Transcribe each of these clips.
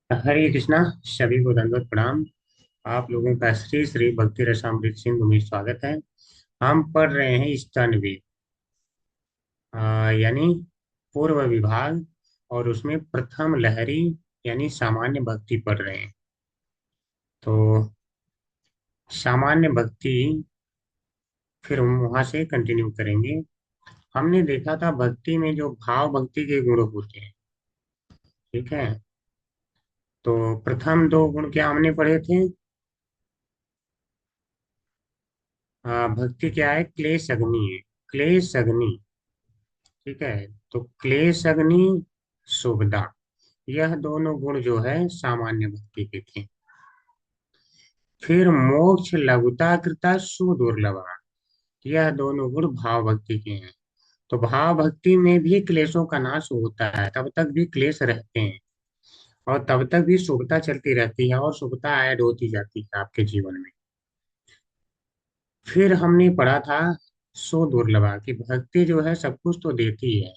हरे कृष्णा। सभी को दंडवत प्रणाम। आप लोगों का श्री श्री भक्ति रसामृत सिंधु में स्वागत है। हम पढ़ रहे हैं स्तनवेद, यानी पूर्व विभाग, और उसमें प्रथम लहरी यानी सामान्य भक्ति पढ़ रहे हैं। तो सामान्य भक्ति फिर हम वहां से कंटिन्यू करेंगे। हमने देखा था भक्ति में जो भाव भक्ति के गुण होते हैं, ठीक है। तो प्रथम दो गुण क्या हमने पढ़े थे? भक्ति क्या है? क्लेश अग्नि है। क्लेश अग्नि, ठीक है। तो क्लेश अग्नि, सुभदा, यह दोनों गुण जो है सामान्य भक्ति के थे। फिर मोक्ष लघुता कृता सुदुर्लभा, यह दोनों गुण भाव भक्ति के हैं। तो भाव भक्ति में भी क्लेशों का नाश होता है, तब तक भी क्लेश रहते हैं और तब तक भी शुभता चलती रहती है और शुभता ऐड होती जाती है आपके जीवन में। फिर हमने पढ़ा था सो दुर्लभा की भक्ति जो है सब कुछ तो देती है,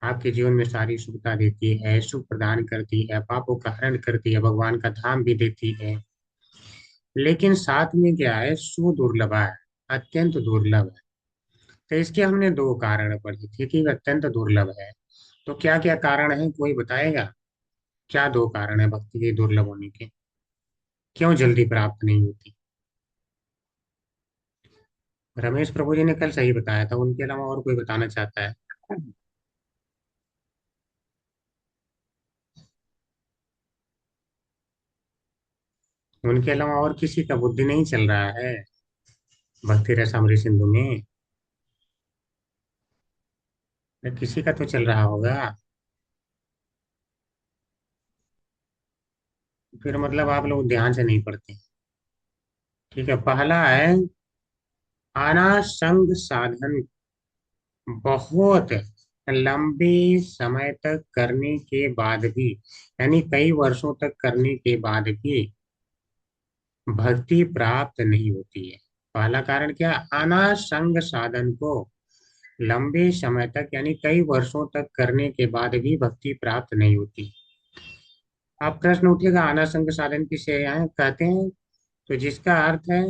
आपके जीवन में सारी सुविधा देती है, सुख प्रदान करती है, पापों का हरण करती है, भगवान का धाम भी देती है। लेकिन साथ में क्या है? सुदुर्लभ है, अत्यंत दुर्लभ है। तो इसके हमने दो कारण पढ़े थे कि अत्यंत दुर्लभ है। तो क्या क्या कारण है, कोई बताएगा? क्या दो कारण है भक्ति के दुर्लभ होने के? क्यों जल्दी प्राप्त नहीं होती? रमेश प्रभु जी ने कल सही बताया था, उनके अलावा और कोई बताना चाहता है? उनके अलावा और किसी का बुद्धि नहीं चल रहा है भक्ति रसामृत सिंधु में? किसी का तो चल रहा होगा। फिर मतलब आप लोग ध्यान से नहीं पढ़ते। ठीक है, पहला है अनासंग साधन। बहुत लंबे समय तक करने के बाद भी, यानी कई वर्षों तक करने के बाद भी भक्ति प्राप्त नहीं होती है। पहला कारण क्या? अनासंग साधन को लंबे समय तक यानी कई वर्षों तक करने के बाद भी भक्ति प्राप्त नहीं होती। आप प्रश्न उठेगा अनासंग साधन किसे यहाँ कहते हैं? तो जिसका अर्थ है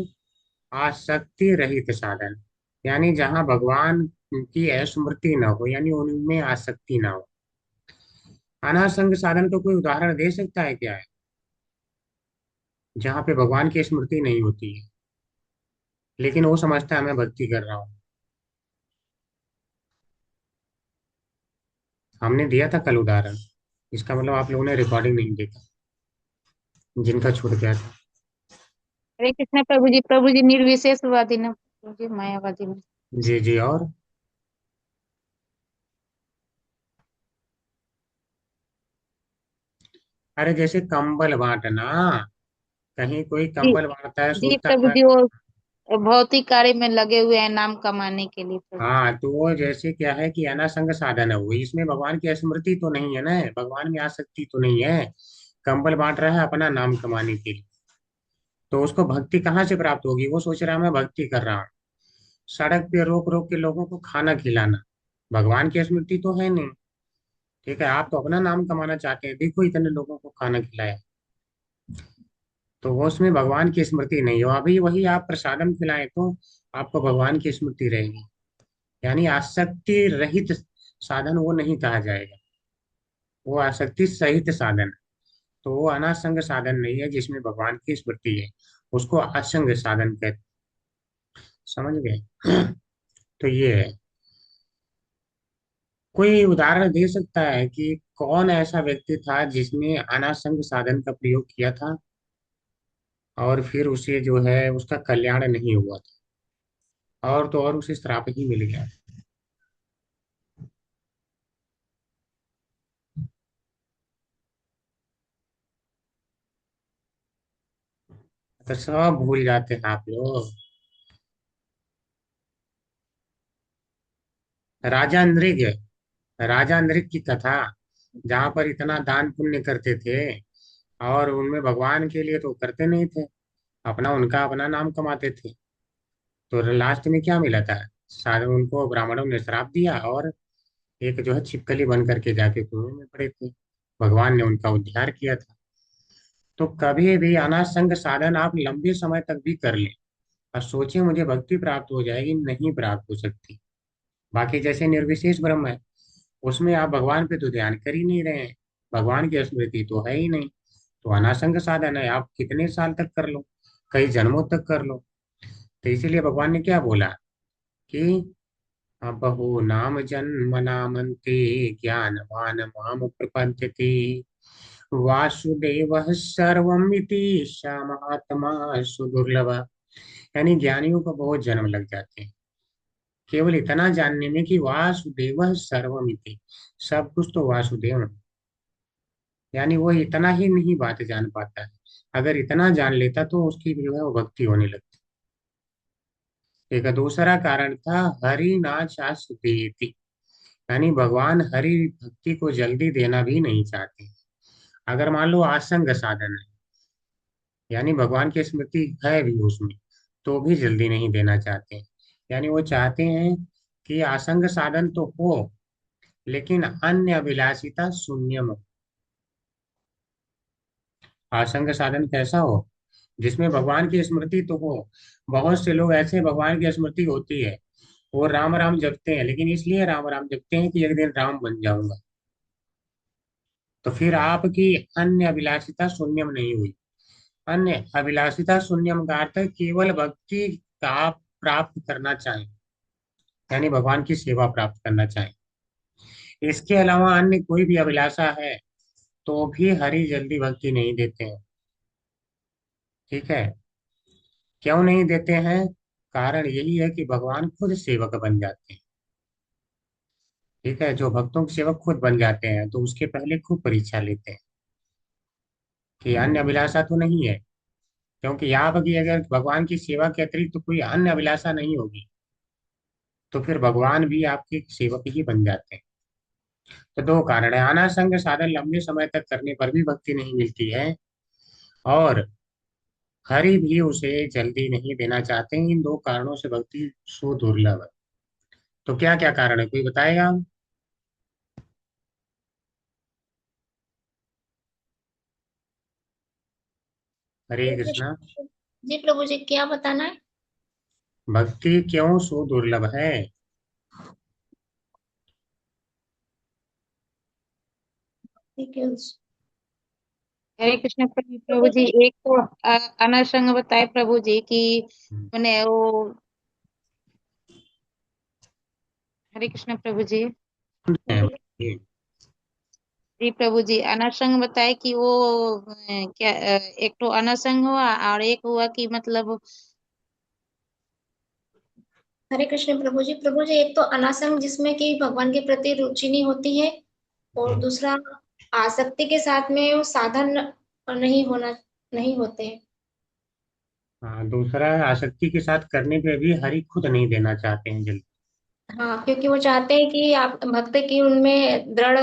आसक्ति रहित साधन, यानी जहां भगवान की स्मृति न हो, यानी उनमें आसक्ति ना हो। अनासंग साधन को कोई उदाहरण दे सकता है क्या है जहाँ पे भगवान की स्मृति नहीं होती है लेकिन वो समझता है मैं भक्ति कर रहा हूँ? हमने दिया था कल उदाहरण। इसका मतलब आप लोगों ने रिकॉर्डिंग नहीं देखा, जिनका छूट गया था। हरे कृष्ण प्रभु जी निर्विशेषवादी न प्रभु जी मायावादी में। जी जी। और अरे जैसे कंबल बांटना, कहीं कोई जी कंबल बांटता है, जी सोचता प्रभु है। जी, वो भौतिक कार्य में लगे हुए हैं नाम कमाने के लिए प्रभु जी। हाँ, तो वो जैसे क्या है कि अनासंग साधन है, वो इसमें भगवान की स्मृति तो नहीं है ना, भगवान में आसक्ति तो नहीं है। कंबल बांट रहा है अपना नाम कमाने के लिए, तो उसको भक्ति कहाँ से प्राप्त होगी? वो सोच रहा है मैं भक्ति कर रहा हूँ। सड़क पे रोक रोक के लोगों को खाना खिलाना, भगवान की स्मृति तो है नहीं। ठीक है, आप तो अपना नाम कमाना चाहते हैं, देखो इतने लोगों को खाना खिलाया। तो वो उसमें भगवान की स्मृति नहीं हो, अभी वही आप प्रसादम खिलाएं तो आपको भगवान की स्मृति रहेगी। यानी आसक्ति रहित साधन वो नहीं कहा जाएगा, वो आसक्ति सहित साधन है। तो वो अनासंग साधन नहीं है जिसमें भगवान की स्मृति है, उसको असंग साधन कहते। समझ गए? तो ये है। कोई उदाहरण दे सकता है कि कौन ऐसा व्यक्ति था जिसने अनासंग साधन का प्रयोग किया था और फिर उसे जो है उसका कल्याण नहीं हुआ था, और तो और उसे श्राप ही मिल गया? तो सब भूल जाते हैं आप लोग। राजा नृग, राजा नृग की कथा, जहाँ पर इतना दान पुण्य करते थे और उनमें भगवान के लिए तो करते नहीं थे, अपना उनका अपना नाम कमाते थे। तो लास्ट में क्या मिला था? सारे उनको ब्राह्मणों ने श्राप दिया और एक जो है छिपकली बन करके जाके कुएं में पड़े थे। भगवान ने उनका उद्धार किया था। तो कभी भी अनासंग साधन आप लंबे समय तक भी कर लें और सोचिए मुझे भक्ति प्राप्त हो जाएगी, नहीं प्राप्त हो सकती। बाकी जैसे निर्विशेष ब्रह्म है, उसमें आप भगवान पे तो ध्यान कर ही नहीं रहे हैं, भगवान की स्मृति तो है ही नहीं। तो अनासंग साधन है, आप कितने साल तक कर लो, कई जन्मों तक कर लो। तो इसीलिए भगवान ने क्या बोला कि बहु नाम जन्म नामन्ते ज्ञानवान माम प्रपद्यते वासुदेव सर्वमिति स महात्मा सुदुर्लभ। यानी ज्ञानियों को बहुत जन्म लग जाते हैं केवल इतना जानने में कि वासुदेव सर्वमिति, सब कुछ तो वासुदेव है। यानी वो इतना ही नहीं बात जान पाता है, अगर इतना जान लेता तो उसकी जो है वो भक्ति होने लगती। एक दूसरा कारण था हरि नाच आसुदेति, यानी भगवान हरि भक्ति को जल्दी देना भी नहीं चाहते। अगर मान लो आसंग साधन है, यानी भगवान की स्मृति है भी उसमें, तो भी जल्दी नहीं देना चाहते। यानी वो चाहते हैं कि आसंग साधन तो हो, लेकिन अन्य अभिलाषिता शून्यम हो। आसंग साधन कैसा हो, जिसमें भगवान की स्मृति तो हो। बहुत से लोग ऐसे भगवान की स्मृति होती है, वो राम राम जपते हैं, लेकिन इसलिए राम राम जपते हैं कि एक दिन राम बन जाऊंगा। तो फिर आपकी अन्य अभिलाषिता शून्यम नहीं हुई। अन्य अभिलाषिता शून्यम का अर्थ है केवल भक्ति का आप प्राप्त करना चाहें, यानी भगवान की सेवा प्राप्त करना चाहें। इसके अलावा अन्य कोई भी अभिलाषा है तो भी हरि जल्दी भक्ति नहीं देते हैं। ठीक है, क्यों नहीं देते हैं? कारण यही है कि भगवान खुद सेवक बन जाते हैं। ठीक है, जो भक्तों के सेवक खुद बन जाते हैं तो उसके पहले खूब परीक्षा लेते हैं कि अन्य अभिलाषा तो नहीं है। क्योंकि यहाँ पर कि अगर भगवान की सेवा के अतिरिक्त तो कोई अन्य अभिलाषा नहीं होगी, तो फिर भगवान भी आपके सेवक ही बन जाते हैं। तो दो कारण है, अनासंग साधन लंबे समय तक करने पर भी भक्ति नहीं मिलती है, और हरि भी उसे जल्दी नहीं देना चाहते। इन दो कारणों से भक्ति सो दुर्लभ है। तो क्या क्या कारण है, कोई बताएगा? हरे हरे कृष्णा। कृष्ण। जी प्रभु जी, क्या बताना है? भक्ति क्यों सो दुर्लभ है? ठीक है। हरे कृष्ण प्रभु प्रभु प्रभु जी। जी। एक तो अनर्संग बताए प्रभु जी कि हम्म, मैंने वो, हरे कृष्ण प्रभु जी। ये, जी प्रभु जी, अनर्संग बताए कि वो क्या एक तो अनर्संग हुआ और एक हुआ कि मतलब। हरे कृष्ण प्रभु जी। प्रभु जी, एक तो अनासंग जिसमें कि भगवान के प्रति रुचि नहीं होती है, और दूसरा आसक्ति के साथ में वो साधन नहीं होते हैं। हाँ, दूसरा है आसक्ति के साथ करने पे भी हरि खुद नहीं देना चाहते हैं जल्दी। हाँ, क्योंकि वो चाहते हैं कि आप भक्त की उनमें दृढ़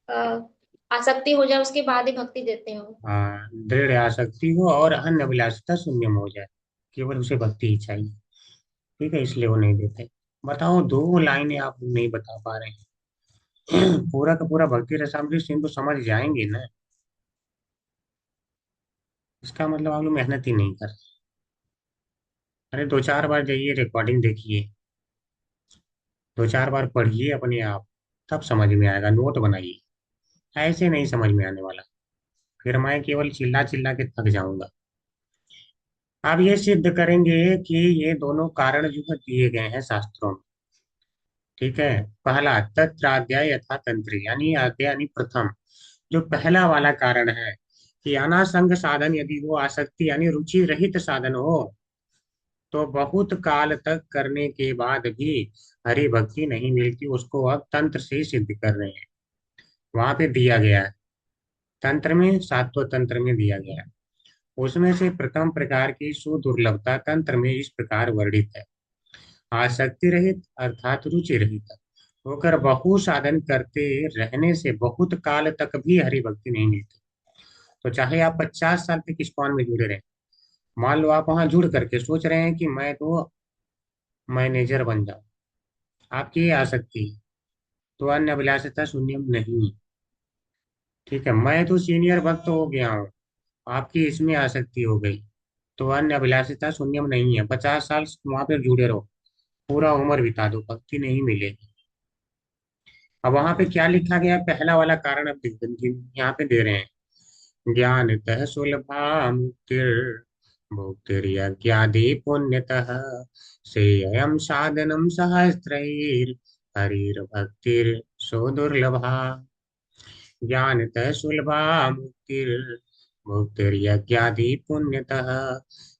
अ, आसक्ति हो जाए, उसके बाद ही भक्ति देते हैं वो। हाँ, दृढ़ आसक्ति हो और अन्य अभिलाषिता शून्य में हो जाए, केवल उसे भक्ति ही चाहिए। ठीक है, इसलिए वो नहीं देते। बताओ, दो लाइनें आप नहीं बता पा रहे हैं। पूरा का पूरा भक्ति रसामृत सिंधु समझ जाएंगे ना, इसका मतलब आप लोग मेहनत ही नहीं कर रहे। अरे दो चार बार जाइए, रिकॉर्डिंग देखिए, दो चार बार पढ़िए अपने आप, तब समझ में आएगा। नोट बनाइए, ऐसे नहीं समझ में आने वाला। फिर मैं केवल चिल्ला चिल्ला के थक जाऊंगा। आप ये सिद्ध करेंगे कि ये दोनों कारण जो है दिए गए हैं शास्त्रों में। ठीक है, पहला तत्राध्याय यथा तंत्री, यानी अध्याय यानी प्रथम, जो पहला वाला कारण है कि अनासंग साधन यदि वो आसक्ति यानी रुचि रहित साधन हो, तो बहुत काल तक करने के बाद भी हरि भक्ति नहीं मिलती। उसको अब तंत्र से सिद्ध कर रहे हैं, वहां पे दिया गया है। तंत्र में, सातवें तंत्र में दिया गया है। उसमें से प्रथम प्रकार की सुदुर्लभता तंत्र में इस प्रकार वर्णित है। आसक्ति रहित अर्थात रुचि रहित होकर बहु साधन करते रहने से बहुत काल तक भी हरि भक्ति नहीं मिलती। तो चाहे आप 50 साल तक इस्कॉन में जुड़े रहे, मान लो आप वहां जुड़ करके सोच रहे हैं कि मैं तो मैनेजर बन जाऊं, आपकी ये आसक्ति है, तो अन्य अभिलाषिता शून्यम नहीं। ठीक है, मैं तो सीनियर भक्त हो गया हूँ, आपकी इसमें आसक्ति हो गई, तो अन्य अभिलाषिता शून्यम नहीं है, 50 साल वहां पे जुड़े रहो, पूरा उम्र बिता दो, भक्ति नहीं मिलेगी। अब वहां पे क्या लिखा गया है? पहला वाला कारण अब यहाँ पे दे रहे हैं, ज्ञान तः सुलभा मुक्तिर मुक्तिर्यज्ञादि पुण्यतः श्रेयम साधनम सहस्त्रैर हरिर्भक्तिर सो दुर्लभा। ज्ञानतः सुलभा मुक्तिर मुक्तिर्यज्ञादि पुण्यतः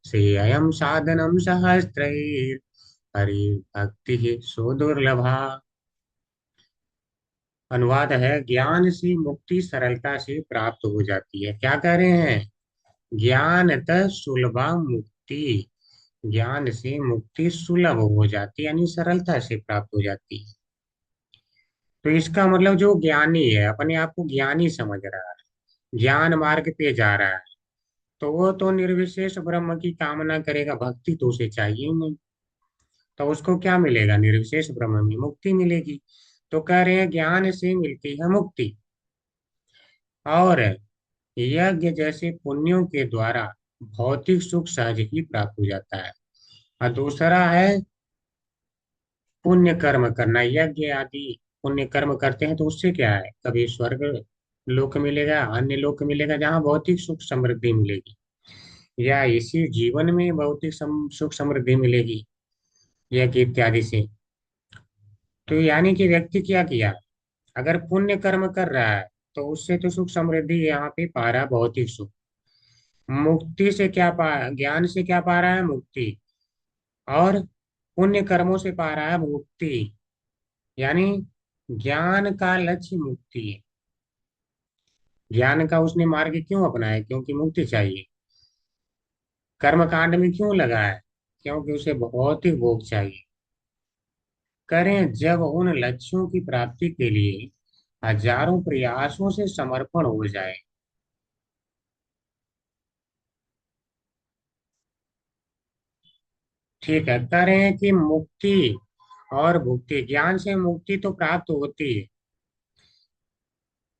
श्रेयम साधनम सहस्त्रैर हरिर्भक्ति सो दुर्लभा। अनुवाद है, ज्ञान से मुक्ति सरलता से प्राप्त हो जाती है। क्या कह रहे हैं? ज्ञानतः सुलभा मुक्ति, ज्ञान से मुक्ति सुलभ हो जाती है, यानी सरलता से प्राप्त हो जाती है। तो इसका मतलब जो ज्ञानी है, अपने आप को ज्ञानी समझ रहा है, ज्ञान मार्ग पे जा रहा है, तो वो तो निर्विशेष ब्रह्म की कामना करेगा, भक्ति तो उसे चाहिए ही नहीं। तो उसको क्या मिलेगा? निर्विशेष ब्रह्म में मुक्ति मिलेगी। तो कह रहे हैं ज्ञान से मिलती है मुक्ति, और यज्ञ जैसे पुण्यों के द्वारा भौतिक सुख सहज ही प्राप्त हो जाता है। और दूसरा है पुण्य कर्म करना, यज्ञ आदि पुण्य कर्म करते हैं तो उससे क्या है, कभी स्वर्ग लोक मिलेगा, अन्य लोक मिलेगा जहाँ भौतिक सुख समृद्धि मिलेगी, या इसी जीवन में भौतिक सुख समृद्धि मिलेगी यज्ञ इत्यादि से। तो यानी कि व्यक्ति क्या किया, अगर पुण्य कर्म कर रहा है तो उससे तो सुख समृद्धि यहाँ पे पा रहा है, भौतिक सुख। मुक्ति से क्या पा, ज्ञान से क्या पा रहा है? मुक्ति। और पुण्य कर्मों से पा रहा है मुक्ति। यानी ज्ञान का लक्ष्य मुक्ति है। ज्ञान का उसने मार्ग क्यों अपनाया? क्योंकि मुक्ति चाहिए। कर्म कांड में क्यों लगा है? क्योंकि उसे भौतिक भोग चाहिए। करें जब उन लक्ष्यों की प्राप्ति के लिए हजारों प्रयासों से समर्पण हो जाए। ठीक है, करें कि मुक्ति और भुक्ति, ज्ञान से मुक्ति तो प्राप्त होती है,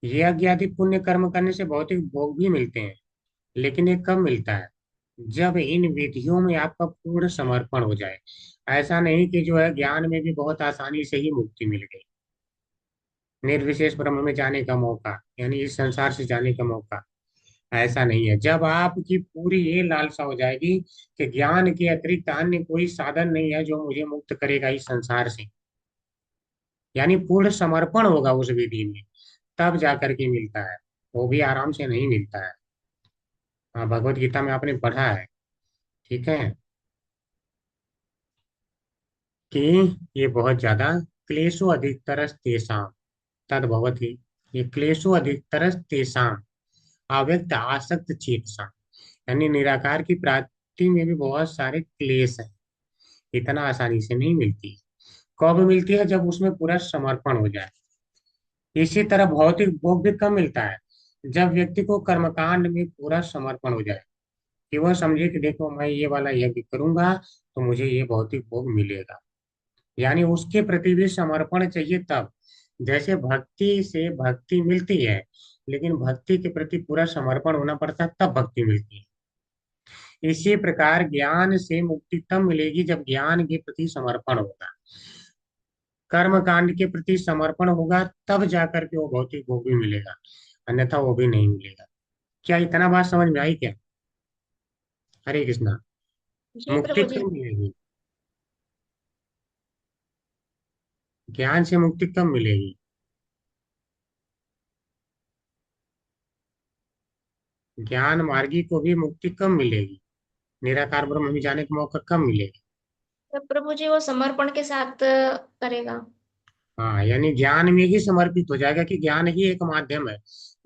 यज्ञ आदि पुण्य कर्म करने से भौतिक भोग भी मिलते हैं, लेकिन ये कब मिलता है? जब इन विधियों में आपका पूर्ण समर्पण हो जाए। ऐसा नहीं कि जो है ज्ञान में भी बहुत आसानी से ही मुक्ति मिल गई, निर्विशेष ब्रह्म में जाने का मौका, यानी इस संसार से जाने का मौका, ऐसा नहीं है। जब आपकी पूरी ये लालसा हो जाएगी कि ज्ञान के अतिरिक्त अन्य कोई साधन नहीं है जो मुझे मुक्त करेगा इस संसार से, यानी पूर्ण समर्पण होगा उस विधि में, तब जाकर के मिलता है। वो भी आराम से नहीं मिलता है। हाँ, भगवत गीता में आपने पढ़ा है, ठीक है, कि ये बहुत ज्यादा क्लेशो अधिकतरस तेषां तद्भवति। ये क्लेशो अधिकतरस तेषां अव्यक्त आसक्त चेतसा, यानी निराकार की प्राप्ति में भी बहुत सारे क्लेश हैं, इतना आसानी से नहीं मिलती। कब मिलती है? जब उसमें पूरा समर्पण हो जाए। इसी तरह भौतिक भोग भी कब मिलता है? जब व्यक्ति को कर्मकांड में पूरा समर्पण हो जाए, कि वह समझे कि देखो मैं ये वाला यज्ञ करूंगा तो मुझे ये भौतिक भोग मिलेगा, यानी उसके प्रति भी समर्पण चाहिए तब। जैसे भक्ति से भक्ति मिलती है, लेकिन भक्ति के प्रति पूरा समर्पण होना पड़ता है, तब भक्ति मिलती है। इसी प्रकार ज्ञान से मुक्ति तब मिलेगी जब ज्ञान के प्रति समर्पण होगा, कर्म कांड के प्रति समर्पण होगा, तब जाकर के वो भौतिक भोग भी मिलेगा, अन्यथा वो भी नहीं मिलेगा। क्या इतना बात समझ में आई क्या? हरे कृष्णा। जी मुक्ति प्रभु जी। कब मिलेगी? ज्ञान से मुक्ति कब मिलेगी? ज्ञान मार्गी को भी मुक्ति कब मिलेगी? निराकार ब्रह्म में जाने का मौका कब मिलेगा? तब प्रभु जी वो समर्पण के साथ करेगा। हाँ, यानी ज्ञान में ही समर्पित हो जाएगा, कि ज्ञान ही एक माध्यम है।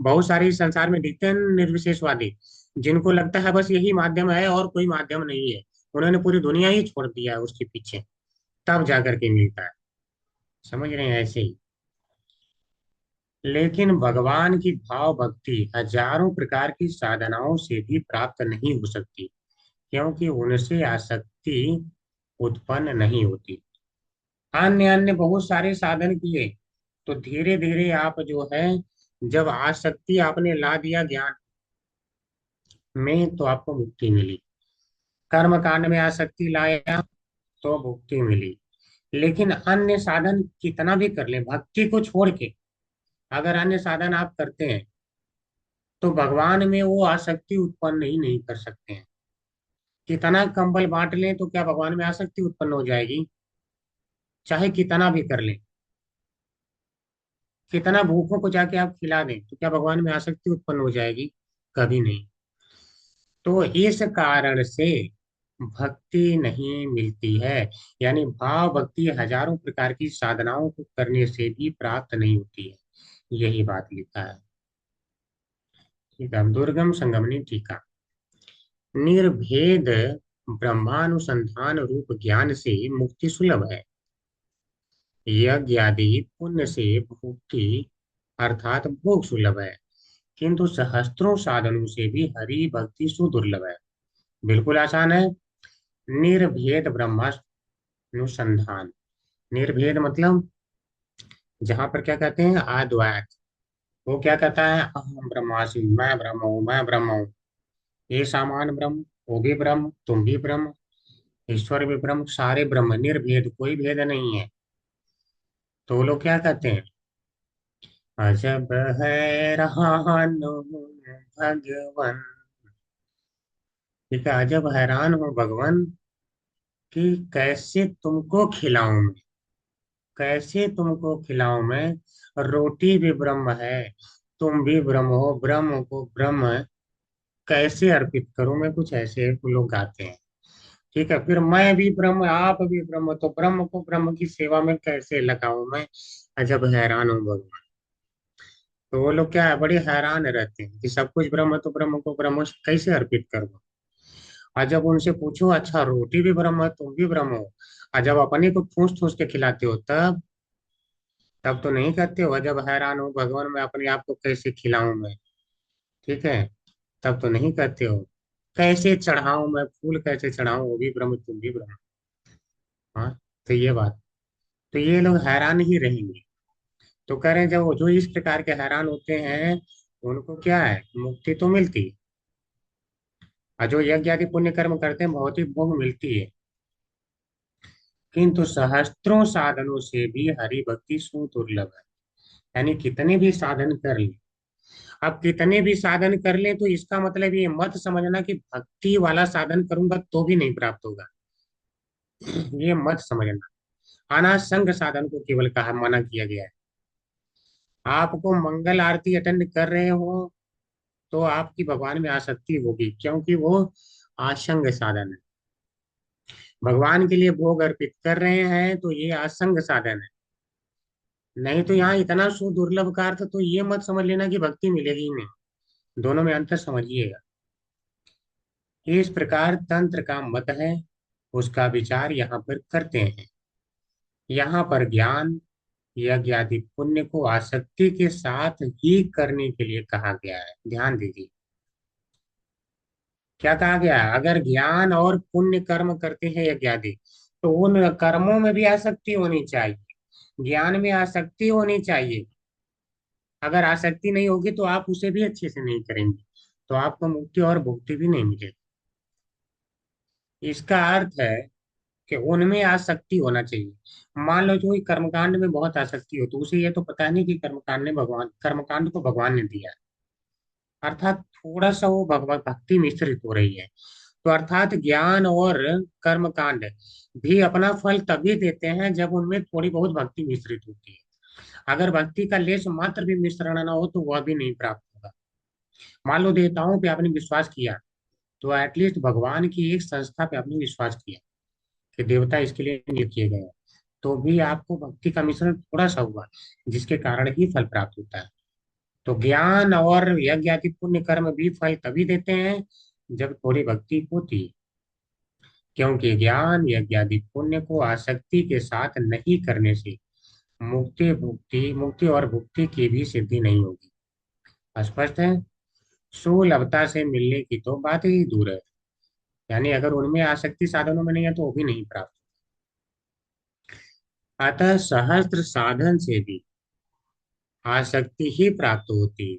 बहुत सारे इस संसार में दिखते हैं निर्विशेषवादी, जिनको लगता है बस यही माध्यम है और कोई माध्यम नहीं है, उन्होंने पूरी दुनिया ही छोड़ दिया है उसके पीछे, तब जाकर के मिलता है। समझ रहे हैं? ऐसे ही। लेकिन भगवान की भाव भक्ति हजारों प्रकार की साधनाओं से भी प्राप्त नहीं हो सकती, क्योंकि उनसे आसक्ति उत्पन्न नहीं होती। अन्य अन्य बहुत सारे साधन किए, तो धीरे धीरे आप जो है जब आसक्ति आपने ला दिया ज्ञान में तो आपको मुक्ति मिली, कर्म कांड में आसक्ति लाया तो मुक्ति मिली। लेकिन अन्य साधन कितना भी कर ले, भक्ति को छोड़ के अगर अन्य साधन आप करते हैं तो भगवान में वो आसक्ति उत्पन्न ही नहीं कर सकते हैं। कितना कंबल बांट लें तो क्या भगवान में आसक्ति उत्पन्न हो जाएगी? चाहे कितना भी कर लें, कितना भूखों को जाके आप खिला दें तो क्या भगवान में आसक्ति उत्पन्न हो जाएगी? कभी नहीं। तो इस कारण से भक्ति नहीं मिलती है। यानी भाव भक्ति हजारों प्रकार की साधनाओं को करने से भी प्राप्त नहीं होती है, यही बात लिखा है। ठीक है, दुर्गम संगमनी टीका। निर्भेद ब्रह्मानुसंधान रूप ज्ञान से मुक्ति सुलभ है। यज्ञ आदि पुण्य से भुक्ति अर्थात भोग सुलभ है, किंतु सहस्त्रों साधनों से भी हरि भक्ति सुदुर्लभ है। बिल्कुल आसान है। निर्भेद ब्रह्मानुसंधान, निर्भेद मतलब जहां पर क्या कहते हैं अद्वैत, वो क्या कहता है अहम ब्रह्मास्मि, मैं ब्रह्म हूँ, मैं ब्रह्म हूँ, ये सामान ब्रह्म, वो भी ब्रह्म, तुम भी ब्रह्म, ईश्वर भी ब्रह्म, सारे ब्रह्म, निर्भेद, कोई भेद नहीं है। तो वो लोग क्या कहते हैं, अजब है रहानो भगवन। ठीक है, अजब हैरान हो भगवान कि कैसे तुमको खिलाऊं मैं, कैसे तुमको खिलाऊं मैं। रोटी भी ब्रह्म है, तुम भी ब्रह्म हो, ब्रह्म को ब्रह्म कैसे अर्पित करूं मैं, कुछ ऐसे लोग गाते हैं। ठीक है, फिर मैं भी ब्रह्म, आप भी ब्रह्म, तो ब्रह्म को ब्रह्म की सेवा में कैसे लगाऊं मैं। अजब हैरान हूँ भगवान। तो वो लोग क्या है, बड़े हैरान रहते हैं कि सब कुछ ब्रह्म है तो ब्रह्म को ब्रह्म कैसे अर्पित करूं। और जब उनसे पूछो अच्छा रोटी भी ब्रह्म है, तुम भी ब्रह्म हो, और जब अपने को ठूस ठूस के खिलाते हो तब तो नहीं कहते हो जब हैरान हो भगवान मैं अपने आप को कैसे खिलाऊं मैं। ठीक है, तब तो नहीं कहते हो। कैसे चढ़ाऊं मैं फूल, कैसे चढ़ाऊं, वो भी ब्रह्म तुम भी ब्रह्म। हाँ, तो ये बात, तो ये लोग हैरान ही रहेंगे। तो कह रहे हैं जब वो जो इस प्रकार के हैरान होते हैं उनको क्या है, मुक्ति तो मिलती है, और जो यज्ञ आदि पुण्य कर्म करते हैं भौतिक भोग मिलती है, किंतु सहस्त्रों साधनों से भी हरि भक्ति सुदुर्लभ है। यानी कितने भी साधन कर ले, अब कितने भी साधन कर ले तो इसका मतलब ये मत समझना कि भक्ति वाला साधन करूंगा तो भी नहीं प्राप्त होगा, ये मत समझना। अनासंग साधन को केवल कहा मना किया गया है। आपको मंगल आरती अटेंड कर रहे हो तो आपकी भगवान में आसक्ति होगी, क्योंकि वो आसंग साधन है। भगवान के लिए भोग अर्पित कर रहे हैं तो ये आसंग साधन है। नहीं तो यहाँ इतना सुदुर्लभ का अर्थ तो ये मत समझ लेना कि भक्ति मिलेगी ही नहीं, दोनों में अंतर समझिएगा। इस प्रकार तंत्र का मत है, उसका विचार यहाँ पर करते हैं। यहाँ पर ज्ञान यज्ञ आदि पुण्य को आसक्ति के साथ ही करने के लिए कहा गया है। ध्यान दीजिए क्या कहा गया है, अगर ज्ञान और पुण्य कर्म करते हैं यज्ञ आदि तो उन कर्मों में भी आसक्ति होनी चाहिए, ज्ञान में आसक्ति होनी चाहिए। अगर आसक्ति नहीं होगी तो आप उसे भी अच्छे से नहीं करेंगे, तो आपको मुक्ति और भुक्ति भी नहीं मिलेगी। इसका अर्थ है कि उनमें आसक्ति होना चाहिए। मान लो कोई कर्मकांड में बहुत आसक्ति हो तो उसे ये तो पता नहीं कि कर्मकांड ने भगवान, कर्मकांड को भगवान ने दिया है, अर्थात थोड़ा सा वो भगवत भक्ति मिश्रित हो रही है। तो अर्थात ज्ञान और कर्म कांड भी अपना फल तभी देते हैं जब उनमें थोड़ी बहुत भक्ति मिश्रित होती है। अगर भक्ति का लेश मात्र भी मिश्रण ना हो तो वह भी नहीं प्राप्त होगा। मान लो देवताओं पे आपने विश्वास किया तो एटलीस्ट भगवान की एक संस्था पे आपने विश्वास किया कि देवता इसके लिए नियुक्त किए गए हैं, तो भी आपको भक्ति का मिश्रण थोड़ा सा हुआ, जिसके कारण ही फल प्राप्त होता है। तो ज्ञान और यज्ञ आदि पुण्य कर्म भी फल तभी देते हैं जब थोड़ी भक्ति होती है, क्योंकि ज्ञान यज्ञ आदि पुण्य को आसक्ति के साथ नहीं करने से मुक्ति और भुक्ति की भी सिद्धि नहीं होगी। स्पष्ट है। सुलभता से मिलने की तो बात ही दूर है, यानी अगर उनमें आसक्ति साधनों में नहीं है तो वो भी नहीं प्राप्त। अतः सहस्त्र साधन से भी आसक्ति ही प्राप्त होती है,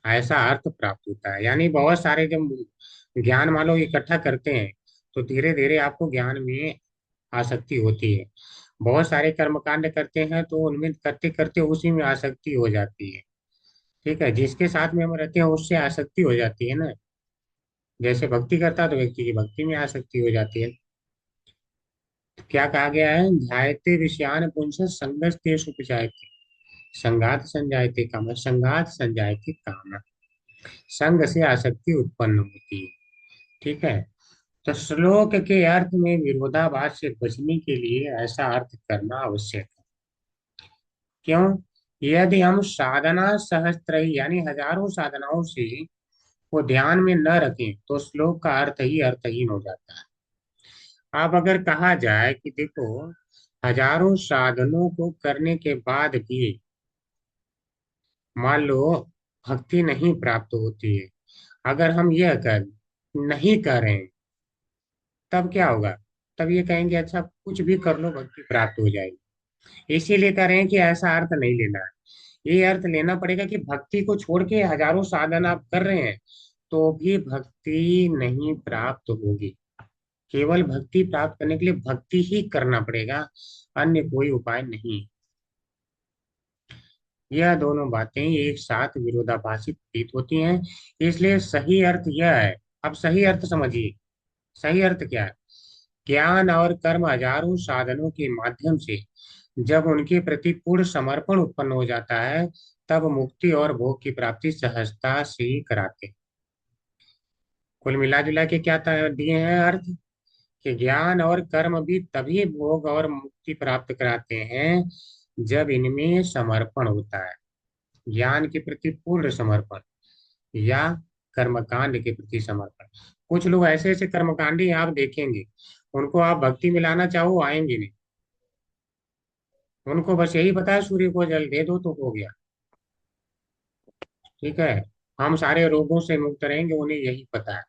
ऐसा अर्थ प्राप्त होता है। यानी बहुत सारे जब ज्ञान मान लो इकट्ठा करते हैं तो धीरे धीरे आपको ज्ञान में आसक्ति होती है। बहुत सारे कर्मकांड करते हैं तो उनमें करते करते उसी में आसक्ति हो जाती है। ठीक है, जिसके साथ में हम रहते हैं उससे आसक्ति हो जाती है ना। जैसे भक्ति करता है तो व्यक्ति की भक्ति में आसक्ति हो जाती है। तो क्या कहा गया है, ध्यायते विषयान पुंस संगस्तेषु उपजायते, संगात संजायते काम, संगात संजायते काम, संग से आसक्ति उत्पन्न होती है। ठीक है, तो श्लोक के अर्थ में विरोधाभास से बचने के लिए ऐसा अर्थ करना आवश्यक है। क्यों? यदि हम साधना सहस्त्र यानी हजारों साधनाओं से वो ध्यान में न रखें तो श्लोक का अर्थ ही अर्थहीन हो जाता है। अब अगर कहा जाए कि देखो, हजारों साधनों को करने के बाद भी मान लो भक्ति नहीं प्राप्त होती है, अगर हम यह कर नहीं करें तब क्या होगा? तब ये कहेंगे अच्छा कुछ भी कर लो भक्ति प्राप्त हो जाएगी। इसीलिए कह रहे हैं कि ऐसा अर्थ नहीं लेना है। ये अर्थ लेना पड़ेगा कि भक्ति को छोड़ के हजारों साधन आप कर रहे हैं तो भी भक्ति नहीं प्राप्त होगी। केवल भक्ति प्राप्त करने के लिए भक्ति ही करना पड़ेगा, अन्य कोई उपाय नहीं। यह दोनों बातें एक साथ विरोधाभासी प्रतीत होती हैं, इसलिए सही अर्थ यह है। अब सही अर्थ समझिए। सही अर्थ क्या है? ज्ञान और कर्म हजारों साधनों के माध्यम से जब उनके प्रति पूर्ण समर्पण उत्पन्न हो जाता है तब मुक्ति और भोग की प्राप्ति सहजता से ही कराते हैं। कुल मिला जुला के क्या दिए हैं अर्थ, कि ज्ञान और कर्म भी तभी भोग और मुक्ति प्राप्त कराते हैं जब इनमें समर्पण होता है। ज्ञान के प्रति पूर्ण समर्पण या कर्मकांड के प्रति समर्पण। कुछ लोग ऐसे ऐसे कर्मकांडी आप देखेंगे, उनको आप भक्ति में लाना चाहो आएंगे नहीं। उनको बस यही पता है सूर्य को जल दे दो तो हो गया। ठीक है, हम सारे रोगों से मुक्त रहेंगे, उन्हें यही पता है।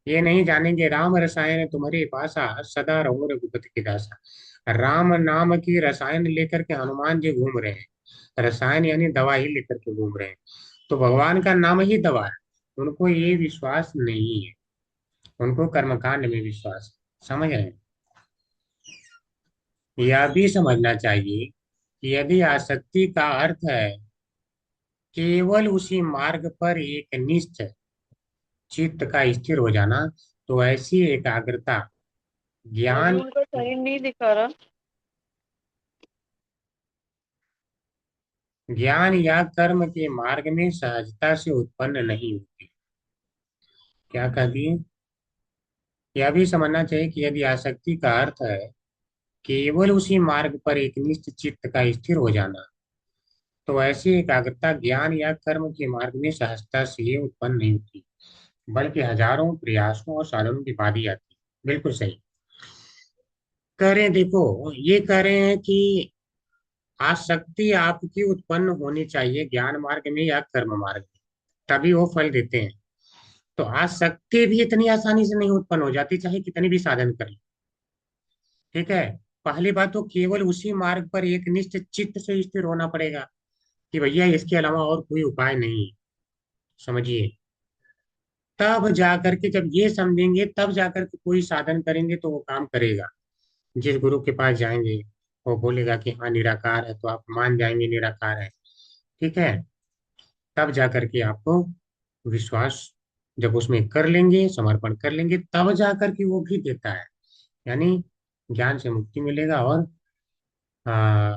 ये नहीं जानेंगे राम रसायन तुम्हारे पासा, सदा रहो रघुपति की दासा। राम नाम की रसायन लेकर के हनुमान जी घूम रहे हैं, रसायन यानी दवा ही लेकर के घूम रहे हैं। तो भगवान का नाम ही दवा है। उनको ये विश्वास नहीं है, उनको कर्मकांड में विश्वास है। समझ रहे हैं? यह भी समझना चाहिए कि यदि आसक्ति का अर्थ है केवल उसी मार्ग पर एक निष्ठ चित्त का स्थिर हो जाना, तो ऐसी एकाग्रता अभी ज्ञान उनका शरीर नहीं दिखा रहा। ज्ञान या कर्म के मार्ग में सहजता से उत्पन्न नहीं होती। क्या कह दिए? यह भी समझना चाहिए कि यदि आसक्ति का अर्थ है केवल उसी मार्ग पर एक निश्चित चित्त का स्थिर हो जाना, तो ऐसी एकाग्रता ज्ञान या कर्म के मार्ग में सहजता से उत्पन्न नहीं होती, बल्कि हजारों प्रयासों और साधनों के बाद ही आती है। बिल्कुल सही कह रहे हैं। देखो ये कह रहे हैं कि आसक्ति आपकी उत्पन्न होनी चाहिए ज्ञान मार्ग में या कर्म मार्ग में, तभी वो फल देते हैं। तो आसक्ति भी इतनी आसानी से नहीं उत्पन्न हो जाती चाहे कितनी भी साधन कर ले। ठीक है, पहली बात तो केवल उसी मार्ग पर एक निश्चित चित्त से स्थिर होना पड़ेगा कि भैया इसके अलावा और कोई उपाय नहीं है। समझिए, तब जाकर के जब ये समझेंगे तब जाकर के कोई साधन करेंगे तो वो काम करेगा। जिस गुरु के पास जाएंगे वो बोलेगा कि हाँ निराकार है तो आप मान जाएंगे निराकार है। ठीक है, तब जाकर के आपको विश्वास जब उसमें कर लेंगे, समर्पण कर लेंगे, तब जाकर के वो भी देता है। यानी ज्ञान से मुक्ति मिलेगा और आ,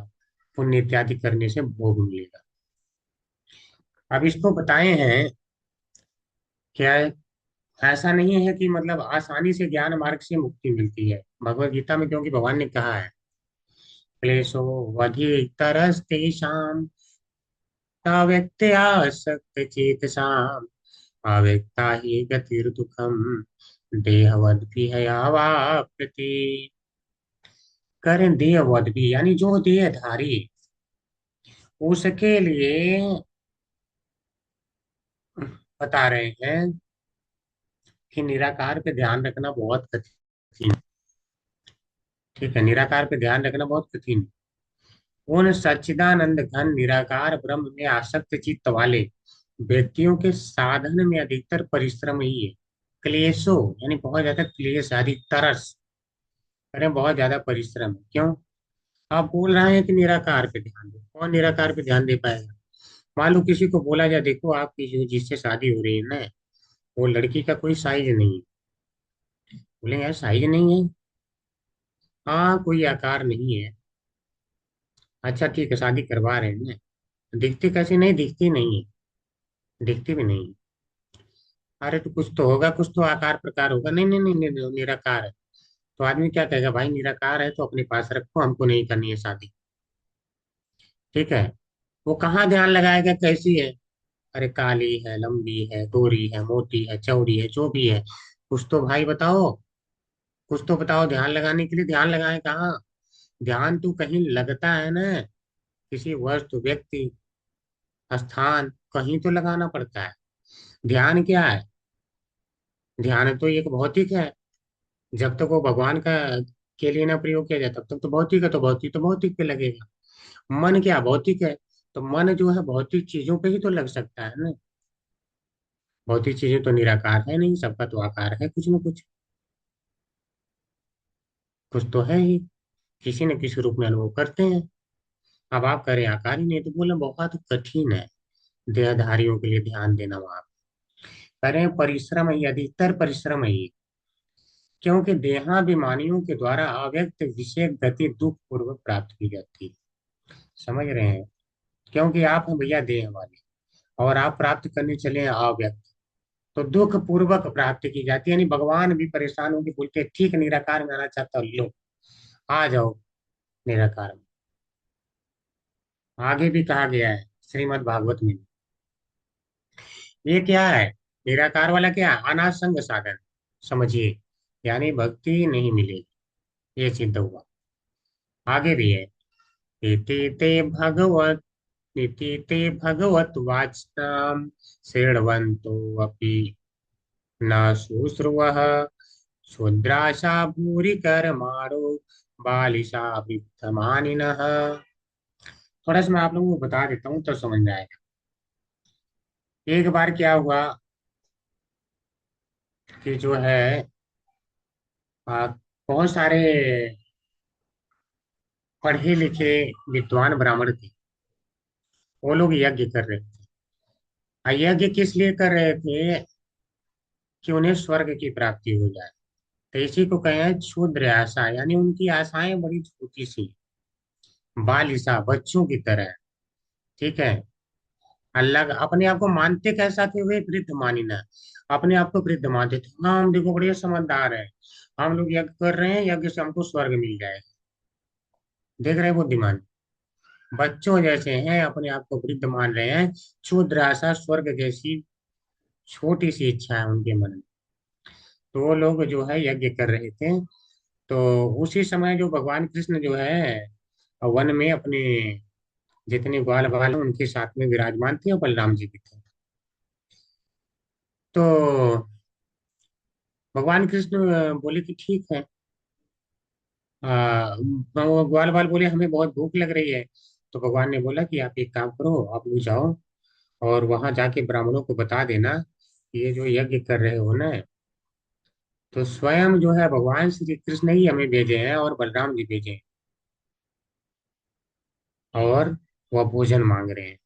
पुण्य इत्यादि करने से भोग मिलेगा। अब इसको बताए हैं क्या है, ऐसा नहीं है कि मतलब आसानी से ज्ञान मार्ग से मुक्ति मिलती है भगवत गीता में, क्योंकि भगवान ने कहा है क्लेशो वधितरस्तेषां व्यक्त्यासक्त चेतसाम् अव्यक्ता हि गतिर्दुःखम् देहवद्भिर्यवाप्यते। करें देहवद भी यानी जो देहधारी, उसके लिए बता रहे हैं कि निराकार पे ध्यान रखना बहुत कठिन है। ठीक है, निराकार पे ध्यान रखना बहुत कठिन है। उन सच्चिदानंद घन निराकार ब्रह्म में आसक्त चित्त वाले व्यक्तियों के साधन में अधिकतर परिश्रम ही है। क्लेशो यानी बहुत ज्यादा क्लेश आदि तरस करें, बहुत ज्यादा परिश्रम है। क्यों? आप बोल रहे हैं कि निराकार पे ध्यान दो, कौन निराकार पे ध्यान दे पाएगा? मान लो किसी को बोला जाए, देखो आपकी जो जिससे शादी हो रही है ना, वो लड़की का कोई साइज नहीं है। बोलेंगे यार साइज नहीं है, हाँ कोई आकार नहीं है। अच्छा ठीक है, शादी करवा रहे हैं ना, दिखती कैसी? नहीं दिखती नहीं है, दिखती भी नहीं है। अरे तो कुछ तो होगा, कुछ तो आकार प्रकार होगा। नहीं नहीं नहीं, नहीं, नहीं निराकार है। तो आदमी क्या कहेगा, भाई निराकार है तो अपने पास रखो, हमको नहीं करनी है शादी। ठीक है। वो कहाँ ध्यान लगाएगा कैसी है? अरे काली है, लंबी है, गोरी है, मोटी है, चौड़ी है, जो भी है, कुछ तो भाई बताओ, कुछ तो बताओ। ध्यान लगाने के लिए ध्यान लगाए कहाँ? ध्यान तो कहीं लगता है ना, किसी वस्तु, व्यक्ति, स्थान, कहीं तो लगाना पड़ता है। ध्यान क्या है? ध्यान तो एक भौतिक है। जब तक वो भगवान का के लिए ना प्रयोग किया जाए तब तक तो भौतिक है, तो भौतिक तो भौतिक पे लगेगा। मन क्या भौतिक है, तो मन जो है भौतिक चीजों पे ही तो लग सकता है ना। भौतिक चीजें तो निराकार है नहीं, सबका तो आकार है कुछ न कुछ, कुछ तो है ही, किसी न किसी रूप में अनुभव करते हैं। अब आप करें आकार ही नहीं, तो बोले बहुत कठिन है देहधारियों के लिए ध्यान देना। वहां करें परिश्रम ही, अधिकतर परिश्रम ही, क्योंकि देहाभिमानियों के द्वारा अव्यक्त विषय गति दुख पूर्वक प्राप्त की जाती है। समझ रहे हैं? क्योंकि आप हैं भैया देह वाले, और आप प्राप्त करने चले हैं अव्यक्त, तो दुख पूर्वक प्राप्ति की जाती है। यानी भगवान भी परेशान होकर बोलते हैं, ठीक निराकार में आना चाहता हूँ, लो आ जाओ निराकार में। आगे भी कहा गया है श्रीमद् भागवत में। ये क्या है? निराकार वाला क्या है? अनासंग साधन, समझिए, यानी भक्ति नहीं मिलेगी, ये सिद्ध हुआ। आगे भी है, इति ते भगवत इति ते भगवत वाचताम शृण्वन्तो अपि न शुश्रुवः क्षुद्राशा भूरि कर्माणो बालिशा वित्तमानिनः। थोड़ा सा मैं आप लोगों को बता देता हूँ तो समझ में आएगा। एक बार क्या हुआ कि जो है आ, बहुत सारे पढ़े लिखे विद्वान ब्राह्मण थे, वो लोग यज्ञ कर रहे थे। यज्ञ किस लिए कर रहे थे? कि उन्हें स्वर्ग की प्राप्ति हो जाए। तो इसी को कहे हैं क्षुद्र आशा, यानी उनकी आशाएं बड़ी छोटी सी, बालिशा, बच्चों की तरह। ठीक है। अल्लाह अपने आप को मानते कैसा थे वे? वृद्ध मानिना, अपने आप को वृद्ध मानते थे। हाँ हम देखो बड़े समझदार हैं, हम लोग यज्ञ कर रहे हैं, यज्ञ से हमको स्वर्ग मिल जाए। देख रहे हैं बुद्धिमान, बच्चों जैसे हैं, अपने आप को वृद्ध मान रहे हैं। क्षुद्र आशा, स्वर्ग जैसी छोटी सी इच्छा है उनके मन में। तो वो लोग जो है यज्ञ कर रहे थे। तो उसी समय जो भगवान कृष्ण जो है वन में अपने जितने ग्वाल बाल हैं उनके साथ में विराजमान थे, और बलराम जी भी थे। तो भगवान कृष्ण बोले कि ठीक है, वो ग्वाल बाल बोले हमें बहुत भूख लग रही है। तो भगवान ने बोला कि आप एक काम करो, आप लोग जाओ और वहां जाके ब्राह्मणों को बता देना कि ये जो यज्ञ कर रहे हो ना, तो स्वयं जो है भगवान श्री कृष्ण ही हमें भेजे हैं और बलराम जी भेजे हैं, और वह भोजन मांग रहे हैं,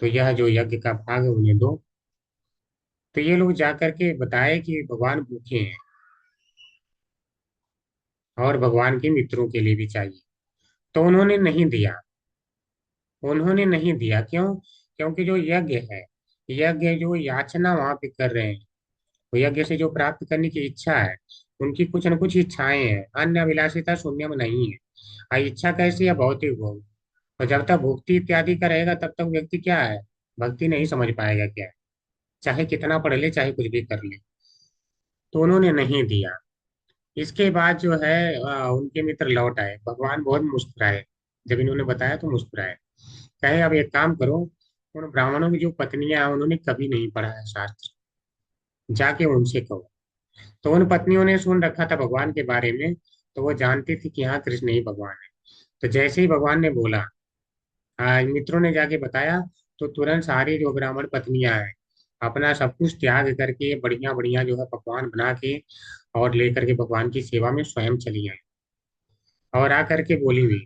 तो यह जो यज्ञ का भाग है उन्हें दो। तो ये लोग जा करके बताए कि भगवान भूखे हैं और भगवान के मित्रों के लिए भी चाहिए। तो उन्होंने नहीं दिया, उन्होंने नहीं दिया। क्यों? क्योंकि जो यज्ञ है, यज्ञ जो याचना वहां पे कर रहे हैं, वो यज्ञ से जो प्राप्त करने की इच्छा है, उनकी कुछ न कुछ इच्छाएं हैं, अन्य अभिलाषिता शून्य में नहीं है। इच्छा कैसी है? भौतिक भोग। और जब तक भुक्ति इत्यादि का रहेगा तब तक व्यक्ति क्या है, भक्ति नहीं समझ पाएगा क्या है, चाहे कितना पढ़ ले, चाहे कुछ भी कर ले। तो उन्होंने नहीं दिया। इसके बाद जो है उनके मित्र लौट आए, भगवान बहुत मुस्कुराए, जब इन्होंने बताया तो मुस्कुराए। कहे अब एक काम करो, उन ब्राह्मणों की जो पत्नियां हैं उन्होंने कभी नहीं पढ़ा है शास्त्र, जाके उनसे कहो। तो उन पत्नियों ने सुन रखा था भगवान के बारे में, तो वो जानती थी कि हाँ कृष्ण ही भगवान है। तो जैसे ही भगवान ने बोला, मित्रों ने जाके बताया, तो तुरंत सारी जो ब्राह्मण पत्नियां हैं अपना सब कुछ त्याग करके बढ़िया बढ़िया जो है पकवान बना के और लेकर के भगवान की सेवा में स्वयं चली आई। और आकर के बोली हुई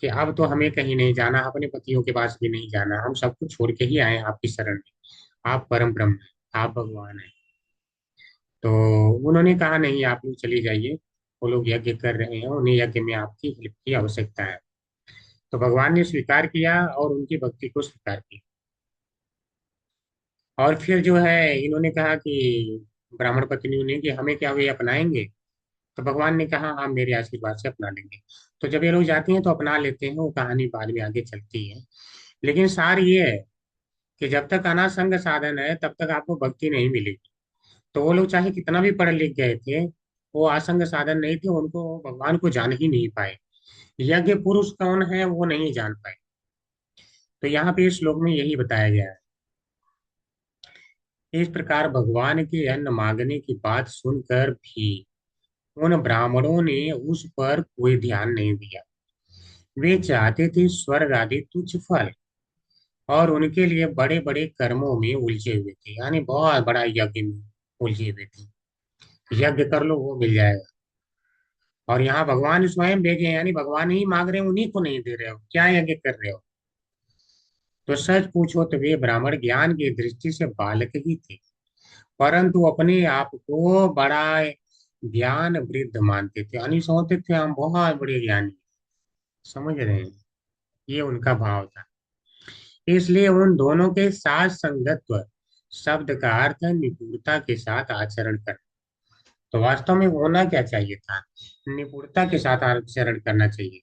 कि अब तो हमें कहीं नहीं जाना, अपने पतियों के पास भी नहीं जाना, हम सब कुछ छोड़ के ही आए हैं आपकी शरण में। आप परम ब्रह्म हैं, आप भगवान हैं। तो उन्होंने कहा नहीं, आप लोग चली जाइए, वो लोग यज्ञ कर रहे हैं, उन्हें यज्ञ में आपकी हेल्प की आवश्यकता है। तो भगवान ने स्वीकार किया और उनकी भक्ति को स्वीकार किया। और फिर जो है इन्होंने कहा कि ब्राह्मण पत्नियों ने कि हमें क्या वे अपनाएंगे। तो भगवान ने कहा हाँ, मेरे आशीर्वाद से अपना लेंगे। तो जब ये लोग जाती हैं तो अपना लेते हैं, वो कहानी बाद में आगे चलती है। लेकिन सार ये है कि जब तक अनासंग साधन है तब तक आपको भक्ति नहीं मिलेगी। तो वो लोग चाहे कितना भी पढ़ लिख गए थे, वो असंग साधन नहीं थे, उनको भगवान को जान ही नहीं पाए। यज्ञ पुरुष कौन है वो नहीं जान पाए। तो यहाँ पे इस श्लोक में यही बताया गया है। इस प्रकार भगवान के अन्न मांगने की बात सुनकर भी उन ब्राह्मणों ने उस पर कोई ध्यान नहीं दिया। वे चाहते थे स्वर्ग आदि तुच्छ फल, और उनके लिए बड़े बड़े कर्मों में उलझे हुए थे, यानी बहुत बड़ा यज्ञ में उलझे हुए थे। यज्ञ कर लो वो मिल जाएगा। और यहाँ भगवान स्वयं भेजे हैं, यानी भगवान ही मांग रहे हैं, उन्हीं को नहीं दे रहे हो, क्या यज्ञ कर रहे हो। तो सच पूछो तो वे ब्राह्मण ज्ञान की दृष्टि से बालक ही थे, परंतु अपने आप को बड़ा ज्ञान वृद्ध मानते थे, यानी सोचते थे हम बहुत बड़े ज्ञानी हैं। समझ रहे हैं, ये उनका भाव था। इसलिए उन दोनों के साथ संगत्व शब्द का अर्थ है निपुणता के साथ आचरण करना। तो वास्तव में होना क्या चाहिए था, निपुणता के साथ आचरण करना चाहिए।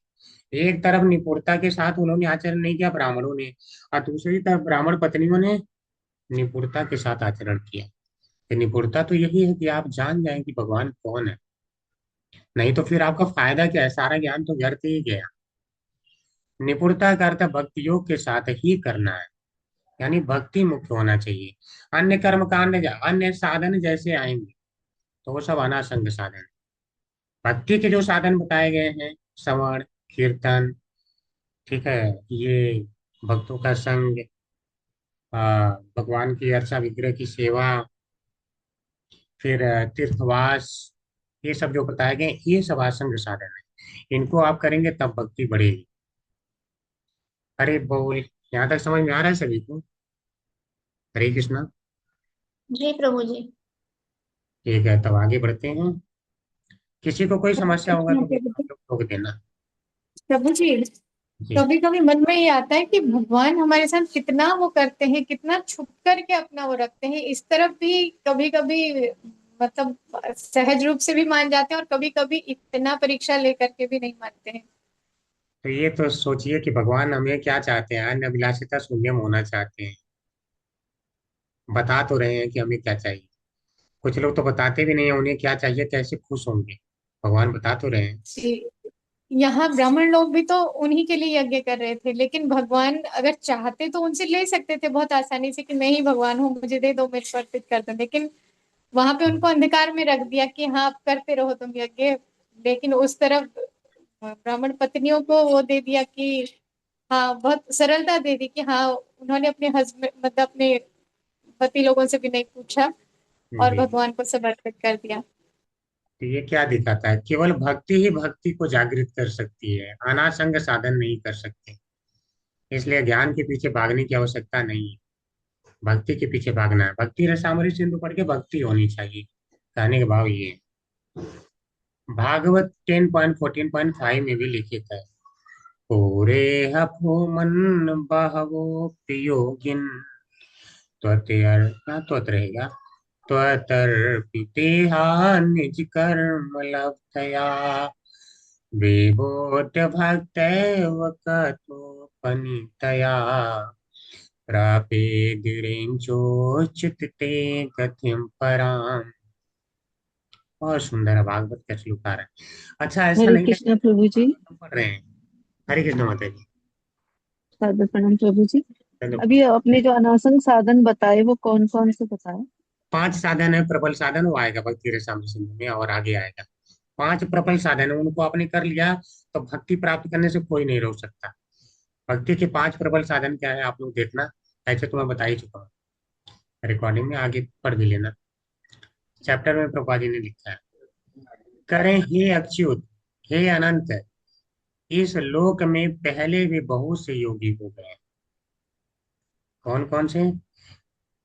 एक तरफ निपुणता के साथ उन्होंने आचरण नहीं किया ब्राह्मणों ने, और दूसरी तरफ ब्राह्मण पत्नियों ने निपुणता के साथ आचरण किया। तो निपुणता तो यही है कि आप जान जाएं कि भगवान कौन है, नहीं तो फिर आपका फायदा क्या है, सारा ज्ञान तो व्यर्थ ही गया। निपुणता का अर्थ भक्ति योग के साथ ही करना है, यानी भक्ति मुख्य होना चाहिए। अन्य कर्म कांड अन्य साधन जैसे आएंगे तो वो सब अनासंग साधन। भक्ति के जो साधन बताए गए हैं, श्रवण, कीर्तन, ठीक है, ये भक्तों का संग, भगवान की अर्चा विग्रह की सेवा, फिर तीर्थवास, ये सब जो बताए गए ये सब आसंग साधन है। इनको आप करेंगे तब भक्ति बढ़ेगी। अरे बोल, यहाँ तक समझ में आ रहा है सभी को? हरे कृष्णा। जी प्रभु जी। ठीक है, तब आगे बढ़ते हैं। किसी को कोई समस्या होगा कृष्ण तो प्रभु आप जी। लोग टोक देना। प्रभु जी, जी। कभी कभी मन में ये आता है कि भगवान हमारे साथ कितना वो करते हैं, कितना छुप करके अपना वो रखते हैं। इस तरफ भी कभी कभी मतलब सहज रूप से भी मान जाते हैं, और कभी कभी इतना परीक्षा लेकर के भी नहीं मानते हैं। तो ये तो सोचिए कि भगवान हमें क्या चाहते हैं, अन्य अभिलाषिता शून्यम होना चाहते हैं। बता तो रहे हैं कि हमें क्या चाहिए। कुछ लोग तो बताते भी नहीं है उन्हें क्या चाहिए, कैसे खुश होंगे। भगवान बता तो रहे हैं। जी, यहाँ ब्राह्मण लोग भी तो उन्हीं के लिए यज्ञ कर रहे थे, लेकिन भगवान अगर चाहते तो उनसे ले सकते थे बहुत आसानी से कि मैं ही भगवान हूँ, मुझे दे दो, मैं अर्पित कर दूं। लेकिन वहां पे उनको अंधकार में रख दिया कि हाँ, आप करते रहो तुम यज्ञ। लेकिन उस तरफ ब्राह्मण पत्नियों को वो दे दिया कि हाँ, बहुत सरलता दे दी कि हाँ, उन्होंने अपने हस्बैंड मतलब अपने पति लोगों से भी नहीं पूछा और जी। भगवान को समर्पित कर दिया। तो ये क्या दिखाता है, केवल भक्ति ही भक्ति को जागृत कर सकती है, अनासंग साधन नहीं कर सकते। इसलिए ज्ञान के पीछे भागने की आवश्यकता नहीं है, भक्ति के पीछे भागना है। भक्ति रसामृत सिंधु पढ़ के भक्ति होनी चाहिए, कहने का भाव ये है। भागवत 10.14.5 में भी लिखित है, पूरे हफो मन बहवो पियोगिन त्वत रहेगा, त्वतर्पितेहा निज कर्म लब्धया विबोध भक्तैव कथोपनीतया प्रापेदिरेंचोच्युत ते गतिम पराम। बहुत सुंदर है, भागवत का श्लोक आ रहा है। अच्छा, ऐसा हरे नहीं कृष्णा लगता प्रभु जी। हम पढ़ रहे हैं। हरे कृष्ण माता जी। सादर प्रणाम प्रभु जी। चलो, अभी आपने जो अनासन साधन बताए वो कौन कौन से बताए? 5 साधन है, प्रबल साधन वो आएगा भक्ति रसामृत सिंधु में और आगे आएगा। 5 प्रबल साधन है, उनको आपने कर लिया तो भक्ति प्राप्त करने से कोई नहीं रोक सकता। भक्ति के 5 प्रबल साधन क्या है आप लोग देखना, ऐसे तो मैं बता ही चुका हूँ, रिकॉर्डिंग में आगे पढ़ भी लेना। चैप्टर में प्रभुपाद जी ने लिखा है, करें हे अच्युत, हे अनंत, इस लोक में पहले भी बहुत से योगी हो गए। कौन कौन से?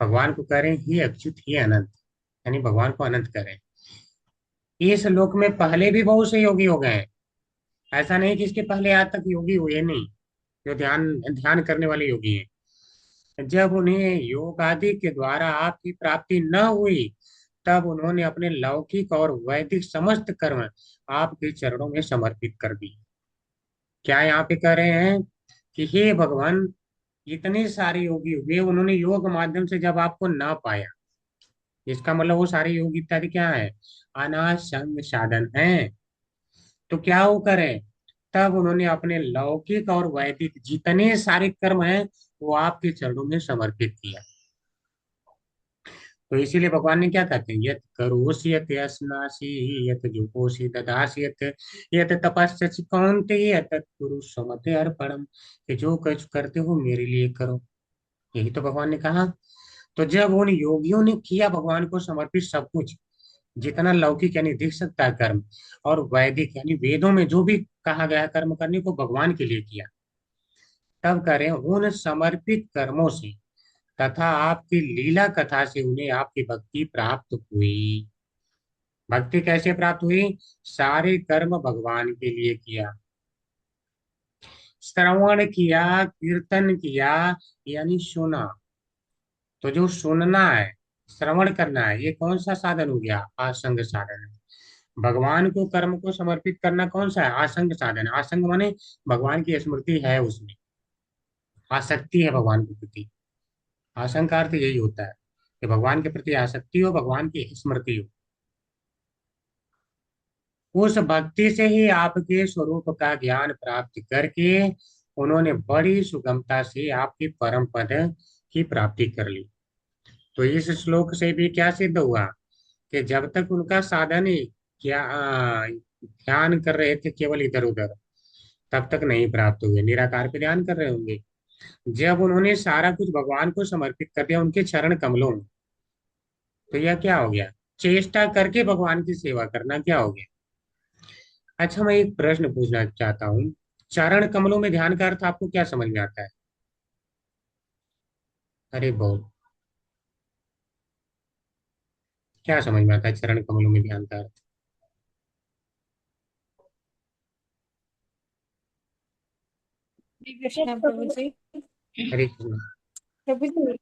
भगवान को करें हे अच्युत हे अनंत, यानी भगवान को अनंत करें। इस लोक में पहले भी बहुत से योगी हो गए हैं। ऐसा नहीं कि इसके पहले आज तक योगी हुए नहीं, जो ध्यान ध्यान करने वाले योगी हैं। जब उन्हें योग आदि के द्वारा आपकी प्राप्ति न हुई, तब उन्होंने अपने लौकिक और वैदिक समस्त कर्म आपके चरणों में समर्पित कर दिए। क्या यहाँ पे कह रहे हैं कि हे भगवान, इतने सारे योगी हुए, उन्होंने योग माध्यम से जब आपको ना पाया, इसका मतलब वो सारे योग इत्यादि क्या है? अनासंग साधन है। तो क्या वो करें? तब उन्होंने अपने लौकिक और वैदिक जितने सारे कर्म हैं वो आपके चरणों में समर्पित किया। तो इसीलिए भगवान ने क्या कहते हैं, यत करोसि यत अस्नासि यत जुहोसि ददासि यत यत तपस्सि कौन्तेय तत्कुरु स्वमते अर्पणम, कि जो कुछ करते हो मेरे लिए करो। यही तो भगवान ने कहा। तो जब उन योगियों ने किया भगवान को समर्पित सब कुछ, जितना लौकिक यानी दिख सकता है कर्म, और वैदिक यानी वेदों में जो भी कहा गया कर्म करने को भगवान के लिए किया, तब करें उन समर्पित कर्मों से तथा आपकी लीला कथा से उन्हें आपकी भक्ति प्राप्त हुई। भक्ति कैसे प्राप्त हुई? सारे कर्म भगवान के लिए किया, श्रवण किया, कीर्तन किया, यानी सुना। तो जो सुनना है, श्रवण करना है, ये कौन सा साधन हो गया? आसंग साधन है। भगवान को कर्म को समर्पित करना कौन सा है? आसंग साधन है। आसंग माने भगवान की स्मृति है, उसमें आसक्ति है भगवान के प्रति। आसंग का अर्थ यही होता है कि भगवान के प्रति आसक्ति हो, भगवान की स्मृति हो। उस भक्ति से ही आपके स्वरूप का ज्ञान प्राप्त करके उन्होंने बड़ी सुगमता से आपके परम पद की प्राप्ति कर ली। तो इस श्लोक से भी क्या सिद्ध हुआ कि जब तक उनका साधन ही क्या ध्यान कर रहे थे केवल इधर उधर, तब तक नहीं प्राप्त हुए। निराकार पे ध्यान कर रहे होंगे। जब उन्होंने सारा कुछ भगवान को समर्पित कर दिया उनके चरण कमलों में, तो यह क्या हो गया? चेष्टा करके भगवान की सेवा करना क्या हो गया? अच्छा, मैं एक प्रश्न पूछना चाहता हूँ, चरण कमलों में ध्यान का अर्थ आपको क्या समझ में आता है? अरे बहुत, क्या समझ में आता है चरण कमलों में ध्यान का अर्थ? श्री कृष्ण प्रभु जी। हरे कृष्ण। प्रभु जी,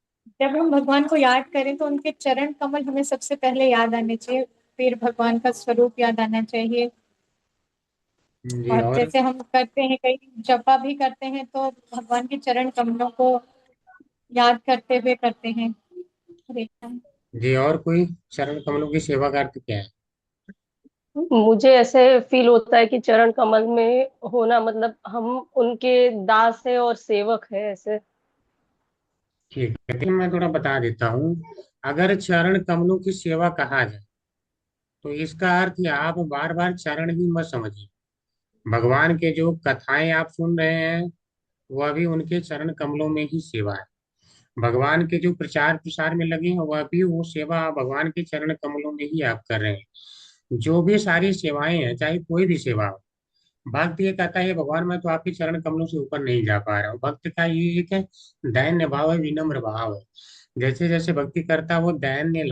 जब हम भगवान को याद करें तो उनके चरण कमल हमें सबसे पहले याद आने चाहिए, फिर भगवान का स्वरूप याद आना चाहिए। जी, और और जैसे हम करते हैं, कई जपा भी करते हैं तो भगवान के चरण कमलों को याद करते हुए करते हैं। हरे कृष्ण। जी, और कोई चरण कमलों की सेवा का अर्थ क्या है? मुझे ऐसे फील होता है कि चरण कमल में होना मतलब हम उनके दास है और सेवक है ऐसे। ठीक है, लेकिन मैं थोड़ा बता देता हूँ। अगर चरण कमलों की सेवा कहा जाए तो इसका अर्थ है आप बार बार चरण ही मत समझिए। भगवान के जो कथाएं आप सुन रहे हैं वह भी उनके चरण कमलों में ही सेवा है। भगवान के जो प्रचार प्रसार में लगे हैं वह भी वो सेवा भगवान के चरण कमलों में ही आप कर रहे हैं। जो भी सारी सेवाएं हैं, चाहे कोई भी सेवा हो, भक्त ये कहता है भगवान मैं तो आपके चरण कमलों से ऊपर नहीं जा पा रहा हूँ। भक्त का ये एक है दैन्य भाव है, विनम्र भाव है। जैसे जैसे भक्ति करता है वो दैन्य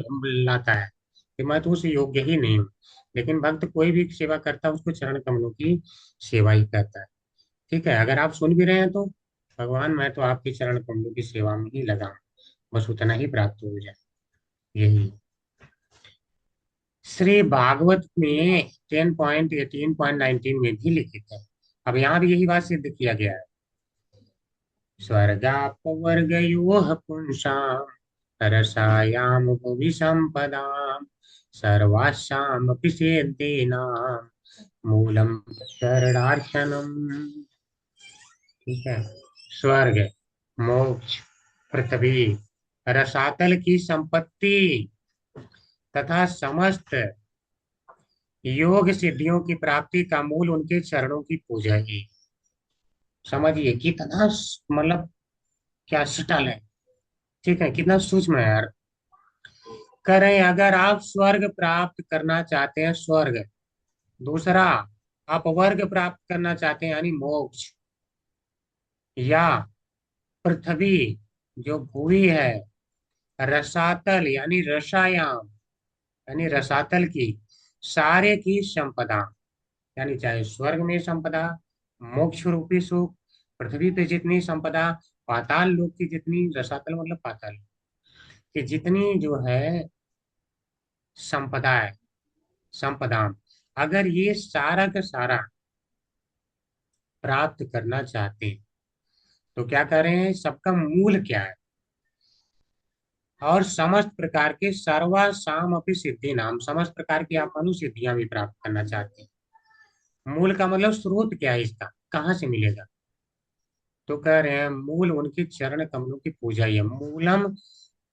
लाता है कि मैं तो उस योग्य ही नहीं हूँ। लेकिन भक्त कोई भी सेवा करता है उसको चरण कमलों की सेवा ही कहता है। ठीक है, अगर आप सुन भी रहे हैं तो भगवान मैं तो आपके चरण कमलों की सेवा में ही लगा हूं, बस उतना ही प्राप्त हो जाए। यही श्री भागवत में 10.18.19 में भी लिखित है। अब यहाँ भी यही बात सिद्ध किया गया है, स्वर्गापवर्गयोः पुंसां रसायाम भुवि संपदाम सर्वासामपि सिद्धीनां मूलम शरणार्चनम। ठीक है, स्वर्ग, मोक्ष, पृथ्वी, रसातल की संपत्ति तथा समस्त योग सिद्धियों की प्राप्ति का मूल उनके चरणों की पूजा ही। समझिए कितना मतलब क्या सटल है, ठीक है, कितना सूक्ष्म है यार। करें अगर आप स्वर्ग प्राप्त करना चाहते हैं, स्वर्ग। दूसरा, आप वर्ग प्राप्त करना चाहते हैं यानी मोक्ष, या पृथ्वी जो भूमि है, रसातल यानी रसायाम यानी रसातल की सारे की संपदा, यानी चाहे स्वर्ग में संपदा, मोक्ष रूपी सुख, पृथ्वी पे जितनी संपदा, पाताल लोक की जितनी, रसातल मतलब पाताल की जितनी जो है संपदा है, संपदा, अगर ये सारा का सारा प्राप्त करना चाहते हैं तो क्या करें, सबका मूल क्या है, और समस्त प्रकार के सर्वा साम अपनी सिद्धि नाम, समस्त प्रकार की आप अनुसिद्धियां भी प्राप्त करना चाहते हैं। मूल का मतलब स्रोत क्या है, इसका कहाँ से मिलेगा, तो कह रहे हैं मूल उनके चरण कमलों की पूजा ही है। मूलम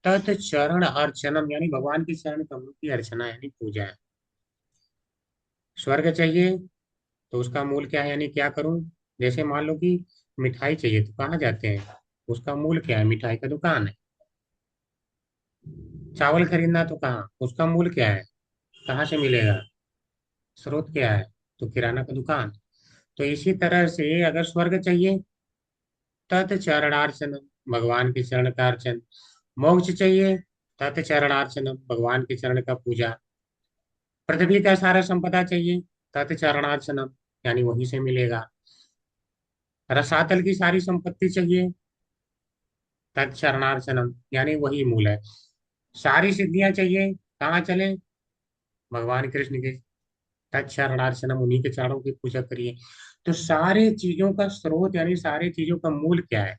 तत् चरण अर्चनम, यानी भगवान के चरण कमलों की अर्चना यानी पूजा है। स्वर्ग चाहिए तो उसका मूल क्या है, यानी क्या करूं, जैसे मान लो कि मिठाई चाहिए तो कहाँ जाते हैं, उसका मूल क्या है, मिठाई का दुकान है। चावल खरीदना तो कहाँ, उसका मूल क्या है, कहाँ से मिलेगा, स्रोत क्या है, तो किराना का दुकान। तो इसी तरह से अगर स्वर्ग चाहिए, तत् चरणार्चन, भगवान के चरण का अर्चन। मोक्ष चाहिए, तत् चरणार्चन, भगवान के चरण का पूजा। पृथ्वी का सारा संपदा चाहिए, तत् चरणार्चनम, यानी वहीं से मिलेगा। रसातल की सारी संपत्ति चाहिए, तत् चरणार्चनम, यानी वही मूल है। सारी सिद्धियां चाहिए, कहाँ चले, भगवान कृष्ण के तत्चरणार्चनम, उन्हीं के चरणों की पूजा करिए। तो सारे चीजों का स्रोत यानी सारे चीजों का मूल क्या है,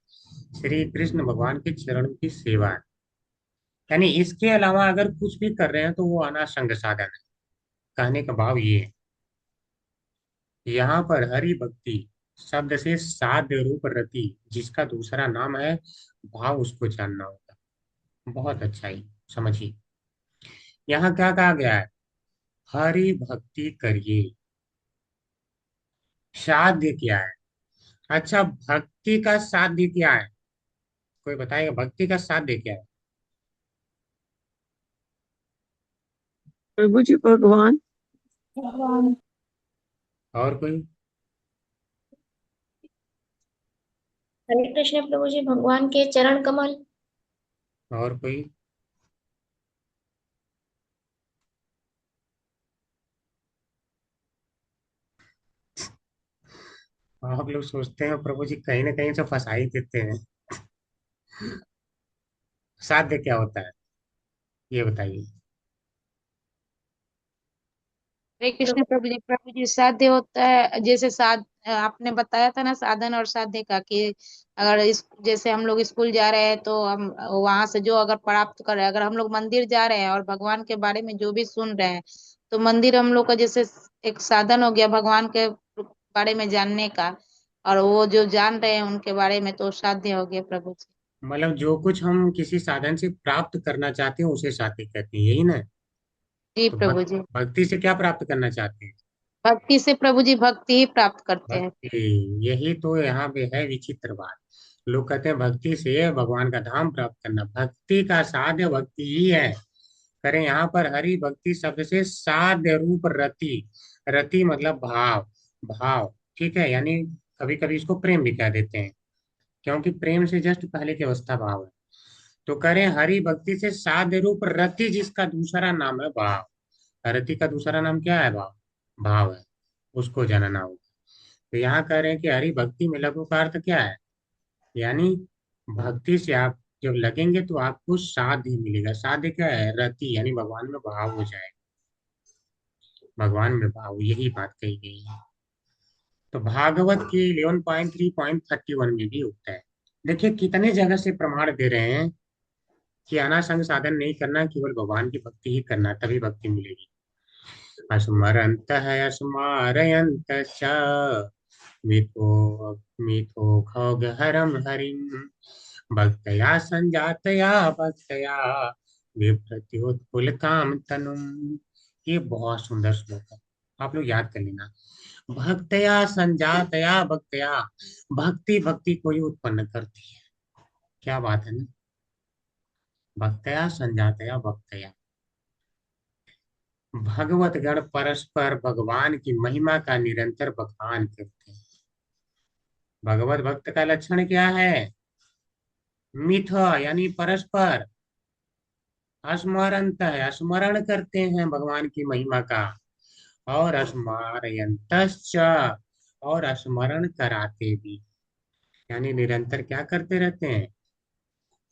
श्री कृष्ण भगवान के चरण की सेवा है। यानी इसके अलावा अगर कुछ भी कर रहे हैं तो वो अनासंग साधन है। कहने का भाव ये है, यहाँ पर हरि भक्ति शब्द से साध्य रूप रति, जिसका दूसरा नाम है भाव, उसको जानना होगा। बहुत अच्छा ही समझिए, यहाँ क्या कहा गया है, हरि भक्ति करिए। साध्य क्या है, अच्छा भक्ति का साध्य क्या है, कोई बताएगा भक्ति का साध्य क्या है। प्रभु जी भगवान। भगवान। और कोई, हरे कृष्ण प्रभु जी, भगवान के चरण कमल। और कोई, आप लोग सोचते हैं प्रभु जी कहीं ना कहीं से फंसा ही देते हैं। साध्य क्या होता है, ये बताइए। हरे कृष्ण प्रभु प्रभु जी साध्य होता है, जैसे आपने बताया था ना साधन और साध्य का, कि अगर इस जैसे हम लोग स्कूल जा रहे हैं तो हम वहां से जो अगर प्राप्त कर रहे हैं, अगर हम लोग मंदिर जा रहे हैं और भगवान के बारे में जो भी सुन रहे हैं, तो मंदिर हम लोग का जैसे एक साधन हो गया भगवान के बारे में जानने का, और वो जो जान रहे हैं उनके बारे में, तो साध्य हो गया प्रभु जी। मतलब जो कुछ हम किसी साधन से प्राप्त करना चाहते हैं उसे साध्य कहते हैं, यही ना। जी तो प्रभु जी। भक्ति से क्या प्राप्त करना चाहते हैं, भक्ति से प्रभु जी भक्ति ही प्राप्त करते हैं। भक्ति। यही तो यहाँ पे है विचित्र बात। लोग कहते हैं भक्ति से भगवान का धाम प्राप्त करना, भक्ति का साध्य भक्ति ही है। करें यहाँ पर हरि भक्ति शब्द से साध्य रूप रति, रति मतलब भाव, भाव, ठीक है, यानी कभी कभी इसको प्रेम भी कह देते हैं, क्योंकि प्रेम से जस्ट पहले की अवस्था भाव है। तो करें हरि भक्ति से साध्य रूप रति, जिसका दूसरा नाम है भाव। रति का दूसरा नाम क्या है, भाव, भाव है, उसको जानना होगा। तो यहाँ कह रहे हैं कि हरि भक्ति में लघु का अर्थ क्या है, यानी भक्ति से आप जब लगेंगे तो आपको साध्य मिलेगा। साध्य क्या है, रति, यानी भगवान में भाव हो जाए, भगवान में भाव, यही बात कही गई है। तो भागवत की 11.3.31 में भी होता है। देखिए कितने जगह से प्रमाण दे रहे हैं कि अनासंग साधन नहीं करना, केवल भगवान की भक्ति ही करना, तभी भक्ति मिलेगी। अस्मरंत है अस्मारयंत च, मिथो मिथो खौगहरम हरिम, भक्तया संजातया भक्तया विप्रत्युत्पुल काम तनुम। ये बहुत सुंदर श्लोक है। आप लोग याद कर लेना। भक्तया संजातया भक्तया, भक्ति भक्ति को ही उत्पन्न करती है। क्या बात है ना, भक्तया संजातया भक्तया। भगवत गण परस्पर भगवान की महिमा का निरंतर बखान करते हैं। भगवत भक्त का लक्षण क्या है? मिथ यानी परस्पर, स्मरंत है स्मरण करते हैं भगवान की महिमा का, और स्मारयंतश्च, और स्मरण कराते भी, यानी निरंतर क्या करते रहते हैं?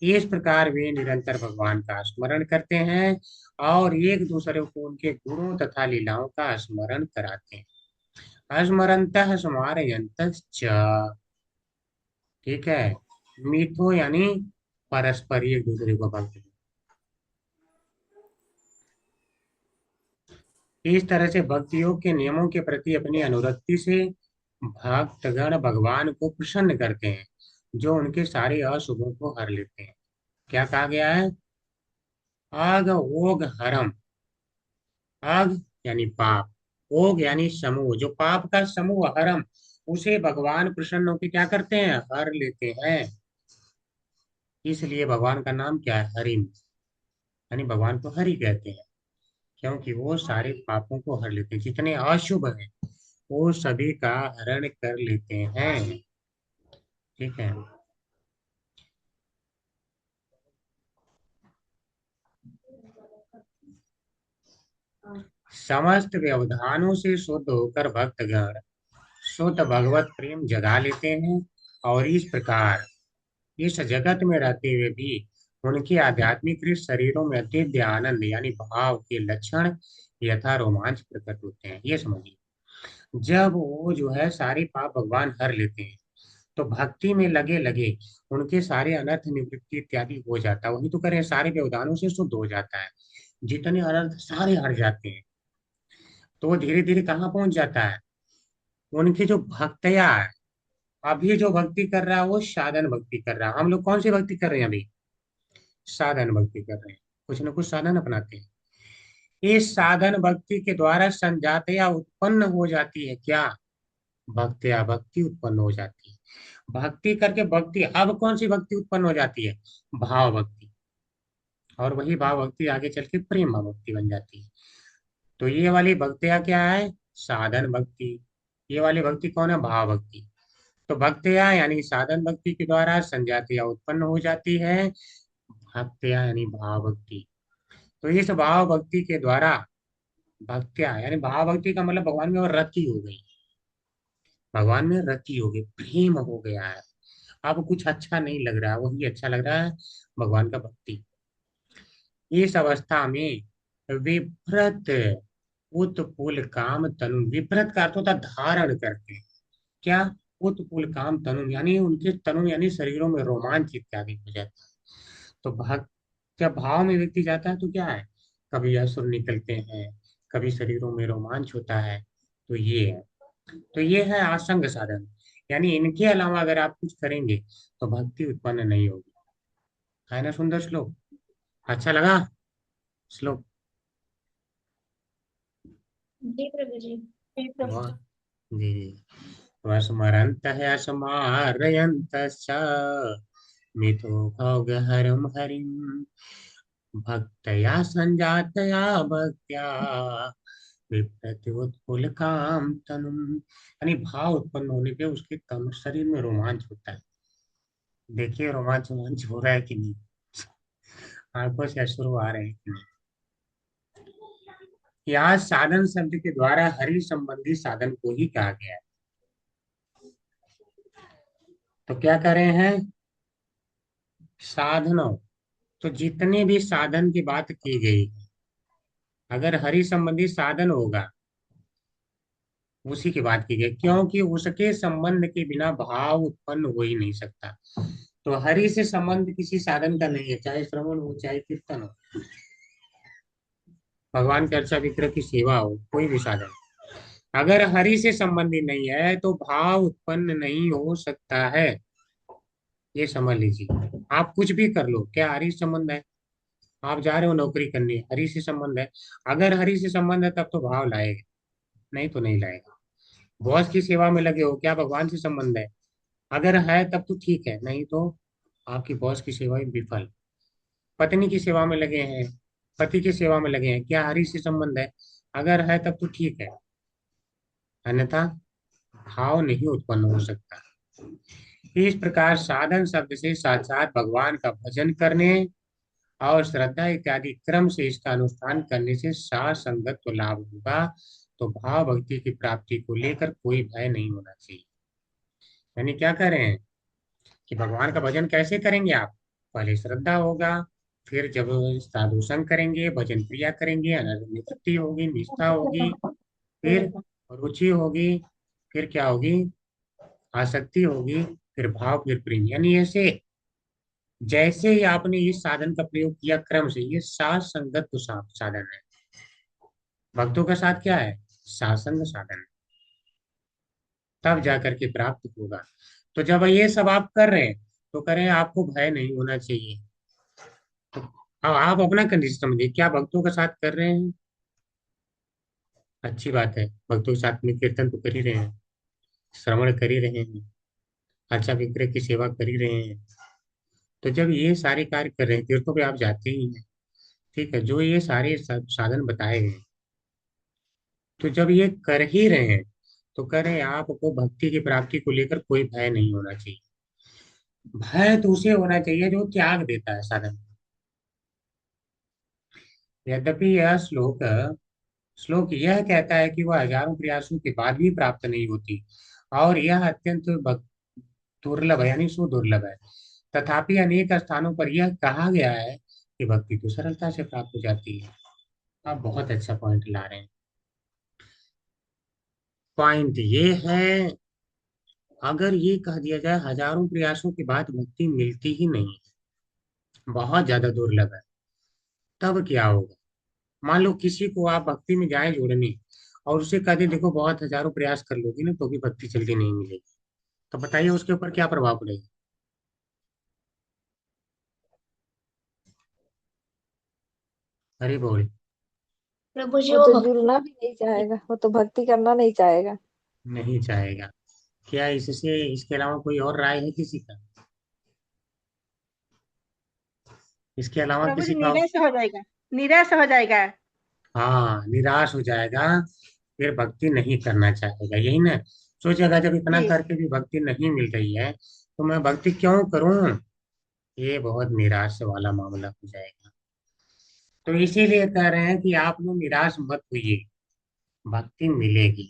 इस प्रकार वे निरंतर भगवान का स्मरण करते हैं और एक दूसरे को उनके गुणों तथा लीलाओं का स्मरण कराते हैं। स्मरंतः स्मारयन्तश्च, ठीक है। मिथो यानी परस्पर एक दूसरे को भक्त। इस तरह से भक्ति योग के नियमों के प्रति अपनी अनुरक्ति से भक्तगण भगवान को प्रसन्न करते हैं, जो उनके सारे अशुभों को हर लेते हैं। क्या कहा गया है? अग ओग हरम। अग यानी पाप, ओग यानी समूह, जो पाप का समूह हरम, उसे भगवान प्रसन्न होकर क्या करते हैं? हर लेते हैं। इसलिए भगवान का नाम क्या है? हरिम, यानी भगवान को हरि कहते हैं, क्योंकि वो सारे पापों को हर लेते हैं। जितने अशुभ हैं वो सभी का हरण कर लेते हैं। ठीक है। समस्त व्यवधानों से शुद्ध होकर भक्तगण शुद्ध भगवत प्रेम जगा लेते हैं, और इस प्रकार इस जगत में रहते हुए भी उनके आध्यात्मिक शरीरों में अत्यंत आनंद यानी भाव के लक्षण यथा रोमांच प्रकट होते हैं। ये समझिए, जब वो जो है सारे पाप भगवान हर लेते हैं, तो भक्ति में लगे लगे उनके सारे अनर्थ निवृत्ति इत्यादि हो जाता है। वही तो करें, सारे व्यवधानों से शुद्ध हो जाता है, जितने अनर्थ सारे हट जाते हैं। तो वो धीरे धीरे कहाँ पहुंच जाता है? उनकी जो भक्तया है, अभी जो भक्ति कर रहा है वो साधन भक्ति कर रहा है। हम लोग कौन सी भक्ति कर रहे हैं अभी? साधन भक्ति कर रहे हैं, कुछ न कुछ साधन अपनाते हैं। इस साधन भक्ति के द्वारा संजातया उत्पन्न हो जाती है। क्या? भक्तया भक्ति उत्पन्न हो जाती है। भक्ति करके भक्ति, अब कौन सी भक्ति उत्पन्न हो जाती है? भाव भक्ति। और वही भाव भक्ति आगे चल के प्रेम भाव भक्ति बन जाती है। तो ये वाली भक्तियां क्या है? साधन भक्ति। ये वाली भक्ति कौन है? भाव भक्ति। तो भक्तियां यानी साधन भक्ति के द्वारा संजातियां उत्पन्न हो जाती है। भक्तियां यानी भाव भक्ति। तो इस भाव भक्ति के द्वारा भक्तियां यानी भाव भक्ति का मतलब भगवान में और रति हो गई, भगवान में रति हो गई, प्रेम हो गया है। अब कुछ अच्छा नहीं लग रहा है, वही अच्छा लग रहा है, भगवान का भक्ति। इस अवस्था में विभ्रत उत्पुल काम तनु, विभ्रत का अर्थ होता है धारण करके। क्या? उत्पुल काम तनु यानी उनके तनु यानी शरीरों में रोमांच इत्यादि हो जाता है। तो भक्त जब भाव में व्यक्ति जाता है तो क्या है? कभी असुर निकलते हैं, कभी शरीरों में रोमांच होता है। तो ये है, तो ये है आसंग साधन। यानी इनके अलावा अगर आप कुछ करेंगे तो भक्ति उत्पन्न नहीं होगी। है ना सुंदर श्लोक? अच्छा लगा श्लोक? जी प्रभु जी। वाह जी जी। वस्मरन्तः स्मारयन्तश्च मिथो भोगहरं हरिं भक्तया संजातया भक्त्या विप्रत्युत्फुल्लकाम तनुम, यानी भाव उत्पन्न होने पे उसके तन शरीर में रोमांच होता है। देखिए रोमांच रोमांच हो रहा है कि नहीं, आंखों से अश्रु आ रहे हैं कि नहीं। यहाँ साधन शब्द के द्वारा हरि संबंधी साधन को ही कहा गया है। तो क्या कर रहे हैं? साधनों, तो जितने भी साधन की बात की गई है, अगर हरि संबंधी साधन होगा उसी की बात की गई, क्योंकि उसके संबंध के बिना भाव उत्पन्न हो ही नहीं सकता। तो हरि से संबंध किसी साधन का नहीं है, चाहे श्रवण हो चाहे कीर्तन हो, भगवान की अर्चा विग्रह की सेवा हो, कोई भी साधन, अगर हरि से संबंधी नहीं है तो भाव उत्पन्न नहीं हो सकता है। ये समझ लीजिए। आप कुछ भी कर लो, क्या हरि से संबंध है? आप जा रहे हो नौकरी करने, हरि से संबंध है। अगर हरि से संबंध है तब तो भाव लाएगा। नहीं तो नहीं लाएगा। बॉस की सेवा में लगे हो, क्या भगवान से संबंध है? अगर है तब तो ठीक है, नहीं तो आपकी बॉस की सेवा ही विफल। पत्नी की सेवा में लगे हैं, पति की सेवा में लगे हैं, क्या हरि से संबंध है? अगर है तब तो ठीक है, अन्यथा भाव नहीं उत्पन्न हो सकता। इस प्रकार साधन शब्द से साक्षात भगवान का भजन करने और श्रद्धा इत्यादि क्रम से इसका अनुष्ठान करने से सार संगत तो लाभ होगा। तो भाव भक्ति की प्राप्ति को लेकर कोई भय नहीं होना चाहिए। यानी क्या कह रहे हैं कि भगवान का भजन कैसे करेंगे आप? पहले श्रद्धा होगा, फिर जब साधु संग करेंगे, भजन क्रिया करेंगे, अनन्य होगी, निष्ठा होगी, फिर रुचि होगी, फिर क्या होगी? आसक्ति होगी, फिर भाव, फिर प्रेम। यानी ऐसे जैसे ही आपने इस साधन का प्रयोग किया क्रम से, ये सात संगत तो साधन है। भक्तों का साथ क्या है? सासंग साधन। तब जाकर के प्राप्त होगा। तो जब ये सब आप कर रहे हैं तो करें, आपको भय नहीं होना चाहिए। तो अब आप अपना कंडीशन समझिए, क्या भक्तों का साथ कर रहे हैं? अच्छी बात है, भक्तों के साथ में कीर्तन तो कर ही रहे हैं, श्रवण कर ही रहे हैं, अर्चा विग्रह की सेवा कर ही रहे हैं। तो जब ये सारे कार्य कर रहे हैं, तीर्थों पे आप जाते ही हैं, ठीक है, जो ये सारे साधन बताए गए, तो जब ये कर ही रहे हैं तो करें, आपको भक्ति की प्राप्ति को लेकर कोई भय नहीं होना चाहिए। भय तो उसे होना चाहिए जो त्याग देता है साधन। यद्यपि यह श्लोक यह कहता है कि वह हजारों प्रयासों के बाद भी प्राप्त नहीं होती, और यह अत्यंत दुर्लभ है, यानी सुदुर्लभ है। तथापि अनेक स्थानों पर यह कहा गया है कि भक्ति तो सरलता से प्राप्त हो जाती है। आप बहुत अच्छा पॉइंट ला रहे हैं। पॉइंट ये है, अगर ये कह दिया जाए हजारों प्रयासों के बाद मुक्ति मिलती ही नहीं, बहुत ज्यादा दुर्लभ है, तब क्या होगा? मान लो किसी को आप भक्ति में जाए जोड़ने, और उसे कह दे देखो बहुत हजारों प्रयास कर लोगी ना तो भी भक्ति जल्दी नहीं मिलेगी, तो बताइए उसके ऊपर क्या प्रभाव पड़ेगा? अरे बोल। प्रभु जी वो वो तो भक्ति जुड़ना भी नहीं चाहेगा, वो तो भक्ति करना नहीं चाहेगा। नहीं चाहेगा। क्या इससे इसके अलावा कोई और राय है किसी का? इसके अलावा प्रभु किसी जी का? निराश हो जाएगा, निराश हो जाएगा। हाँ, निराश हो जाएगा, फिर भक्ति नहीं करना चाहेगा, यही ना? सोचेगा जब इतना जी। करके भी भक्ति नहीं मिल रही है तो मैं भक्ति क्यों करूं। ये बहुत निराश वाला मामला हो जाएगा। तो इसीलिए कह रहे हैं कि आप लोग निराश मत होइए, भक्ति मिलेगी।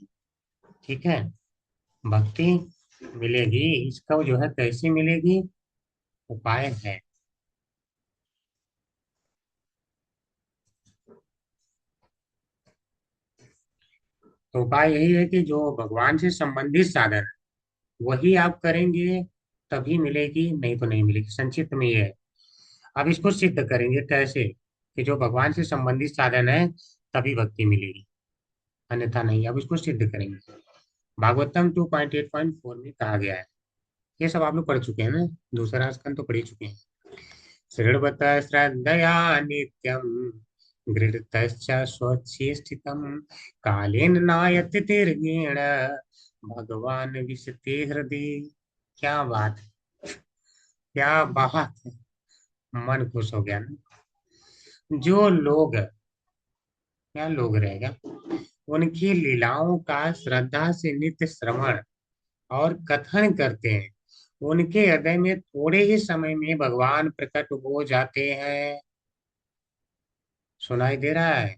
ठीक है, भक्ति मिलेगी। इसका जो है कैसे मिलेगी, उपाय है। तो उपाय यही है कि जो भगवान से संबंधित साधन है, वही आप करेंगे तभी मिलेगी, नहीं तो नहीं मिलेगी। संक्षिप्त में ये है। अब इसको सिद्ध करेंगे कैसे, कि जो भगवान से संबंधित साधन है तभी भक्ति मिलेगी, अन्यथा नहीं। अब इसको सिद्ध करेंगे। भागवतम 2.8.4 में कहा गया है, ये सब आप लोग पढ़ चुके हैं ना, दूसरा स्कंद तो पढ़ ही चुके हैं। शृण्वत श्रद्धया नित्यम गृहतश्च स्वच्छे स्थितम कालेन नायति तिर्गेण भगवान विशते हृदय। क्या बात है, क्या बात है, मन खुश हो गया ना। जो लोग, क्या लोग रहेगा, उनकी लीलाओं का श्रद्धा से नित्य श्रवण और कथन करते हैं, उनके हृदय में थोड़े ही समय में भगवान प्रकट हो जाते हैं। सुनाई दे रहा है?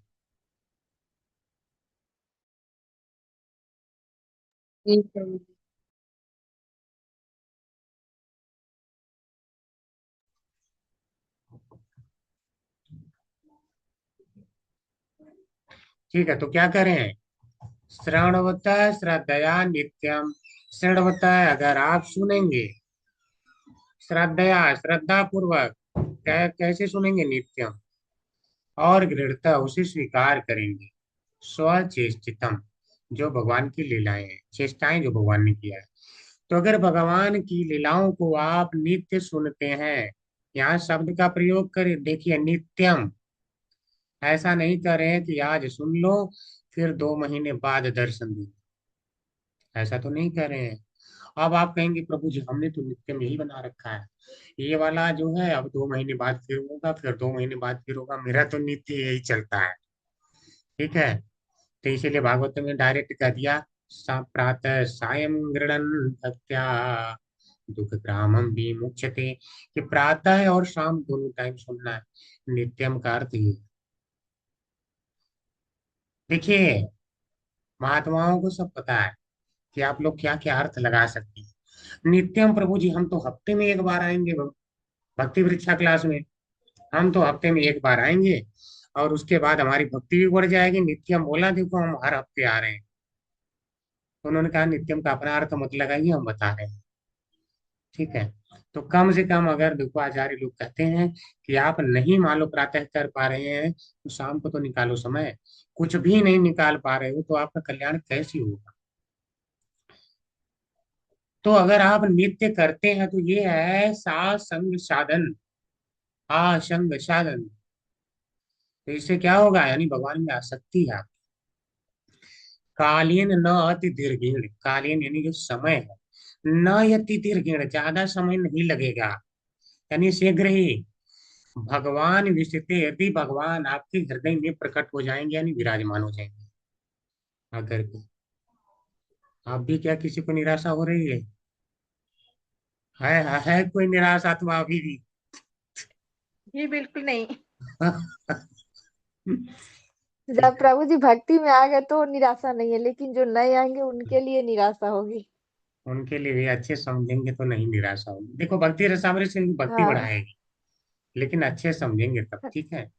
जी प्रभु जी। ठीक है, तो क्या करें? श्रवणवत श्रद्धया नित्यम। श्रवणवत, अगर आप सुनेंगे, श्रद्धया श्रद्धा पूर्वक, कैसे सुनेंगे? नित्यम, और दृढ़ता उसे स्वीकार करेंगे। स्वचेष्टितम, जो भगवान की लीलाएं हैं, चेष्टाएं जो भगवान ने किया है। तो अगर भगवान की लीलाओं को आप नित्य सुनते हैं, यहाँ शब्द का प्रयोग करें, देखिए नित्यम। ऐसा नहीं करें कि आज सुन लो फिर 2 महीने बाद दर्शन देंगे, ऐसा तो नहीं कह रहे हैं। अब आप कहेंगे प्रभु जी हमने तो नित्य में ही बना रखा है, ये वाला जो है अब 2 महीने बाद फिर होगा, फिर 2 महीने बाद फिर होगा, मेरा तो नित्य यही चलता है। ठीक है, तो इसीलिए भागवत में डायरेक्ट कह दिया, प्रातः सायं गृणन भक्त्या दुख ग्रामम विमुच्यते, कि प्रातः और शाम दोनों टाइम सुनना है। नित्यम का अर्थ ये, देखिए महात्माओं को सब पता है कि आप लोग क्या क्या अर्थ लगा सकते हैं। नित्यम प्रभु जी हम तो हफ्ते में एक बार आएंगे भक्ति वृक्षा क्लास में, हम तो हफ्ते में एक बार आएंगे और उसके बाद हमारी भक्ति भी बढ़ जाएगी। नित्यम बोला देखो हम हर हफ्ते आ रहे हैं, तो उन्होंने कहा नित्यम का अपना अर्थ मत लगाइए, हम बता रहे हैं। ठीक है, तो कम से कम अगर देखो आचार्य लोग कहते हैं कि आप नहीं मान लो प्रातः कर पा रहे हैं तो शाम को तो निकालो समय, कुछ भी नहीं निकाल पा रहे हो तो आपका कल्याण कैसे होगा। तो अगर आप नित्य करते हैं तो ये है सा संग साधन, आसंग साधन। तो इससे क्या होगा, यानी भगवान में आसक्ति है। कालीन न अति दीर्घिण, कालीन यानी जो समय है, न अति दीर्घिण, ज्यादा समय नहीं लगेगा, यानी शीघ्र ही भगवान विषिते, यदि भगवान आपके हृदय में प्रकट हो जाएंगे यानी विराजमान हो जाएंगे। अगर आप भी क्या किसी को निराशा हो रही है कोई निराश आत्मा अभी भी? जी बिल्कुल नहीं। जब प्रभु जी भक्ति में आ गए तो निराशा नहीं है, लेकिन जो नए आएंगे उनके लिए निराशा होगी। उनके लिए भी अच्छे समझेंगे तो नहीं निराशा होगी। देखो भक्ति रसामृत से उनकी भक्ति हाँ। बढ़ाएगी, लेकिन अच्छे समझेंगे तब। ठीक है,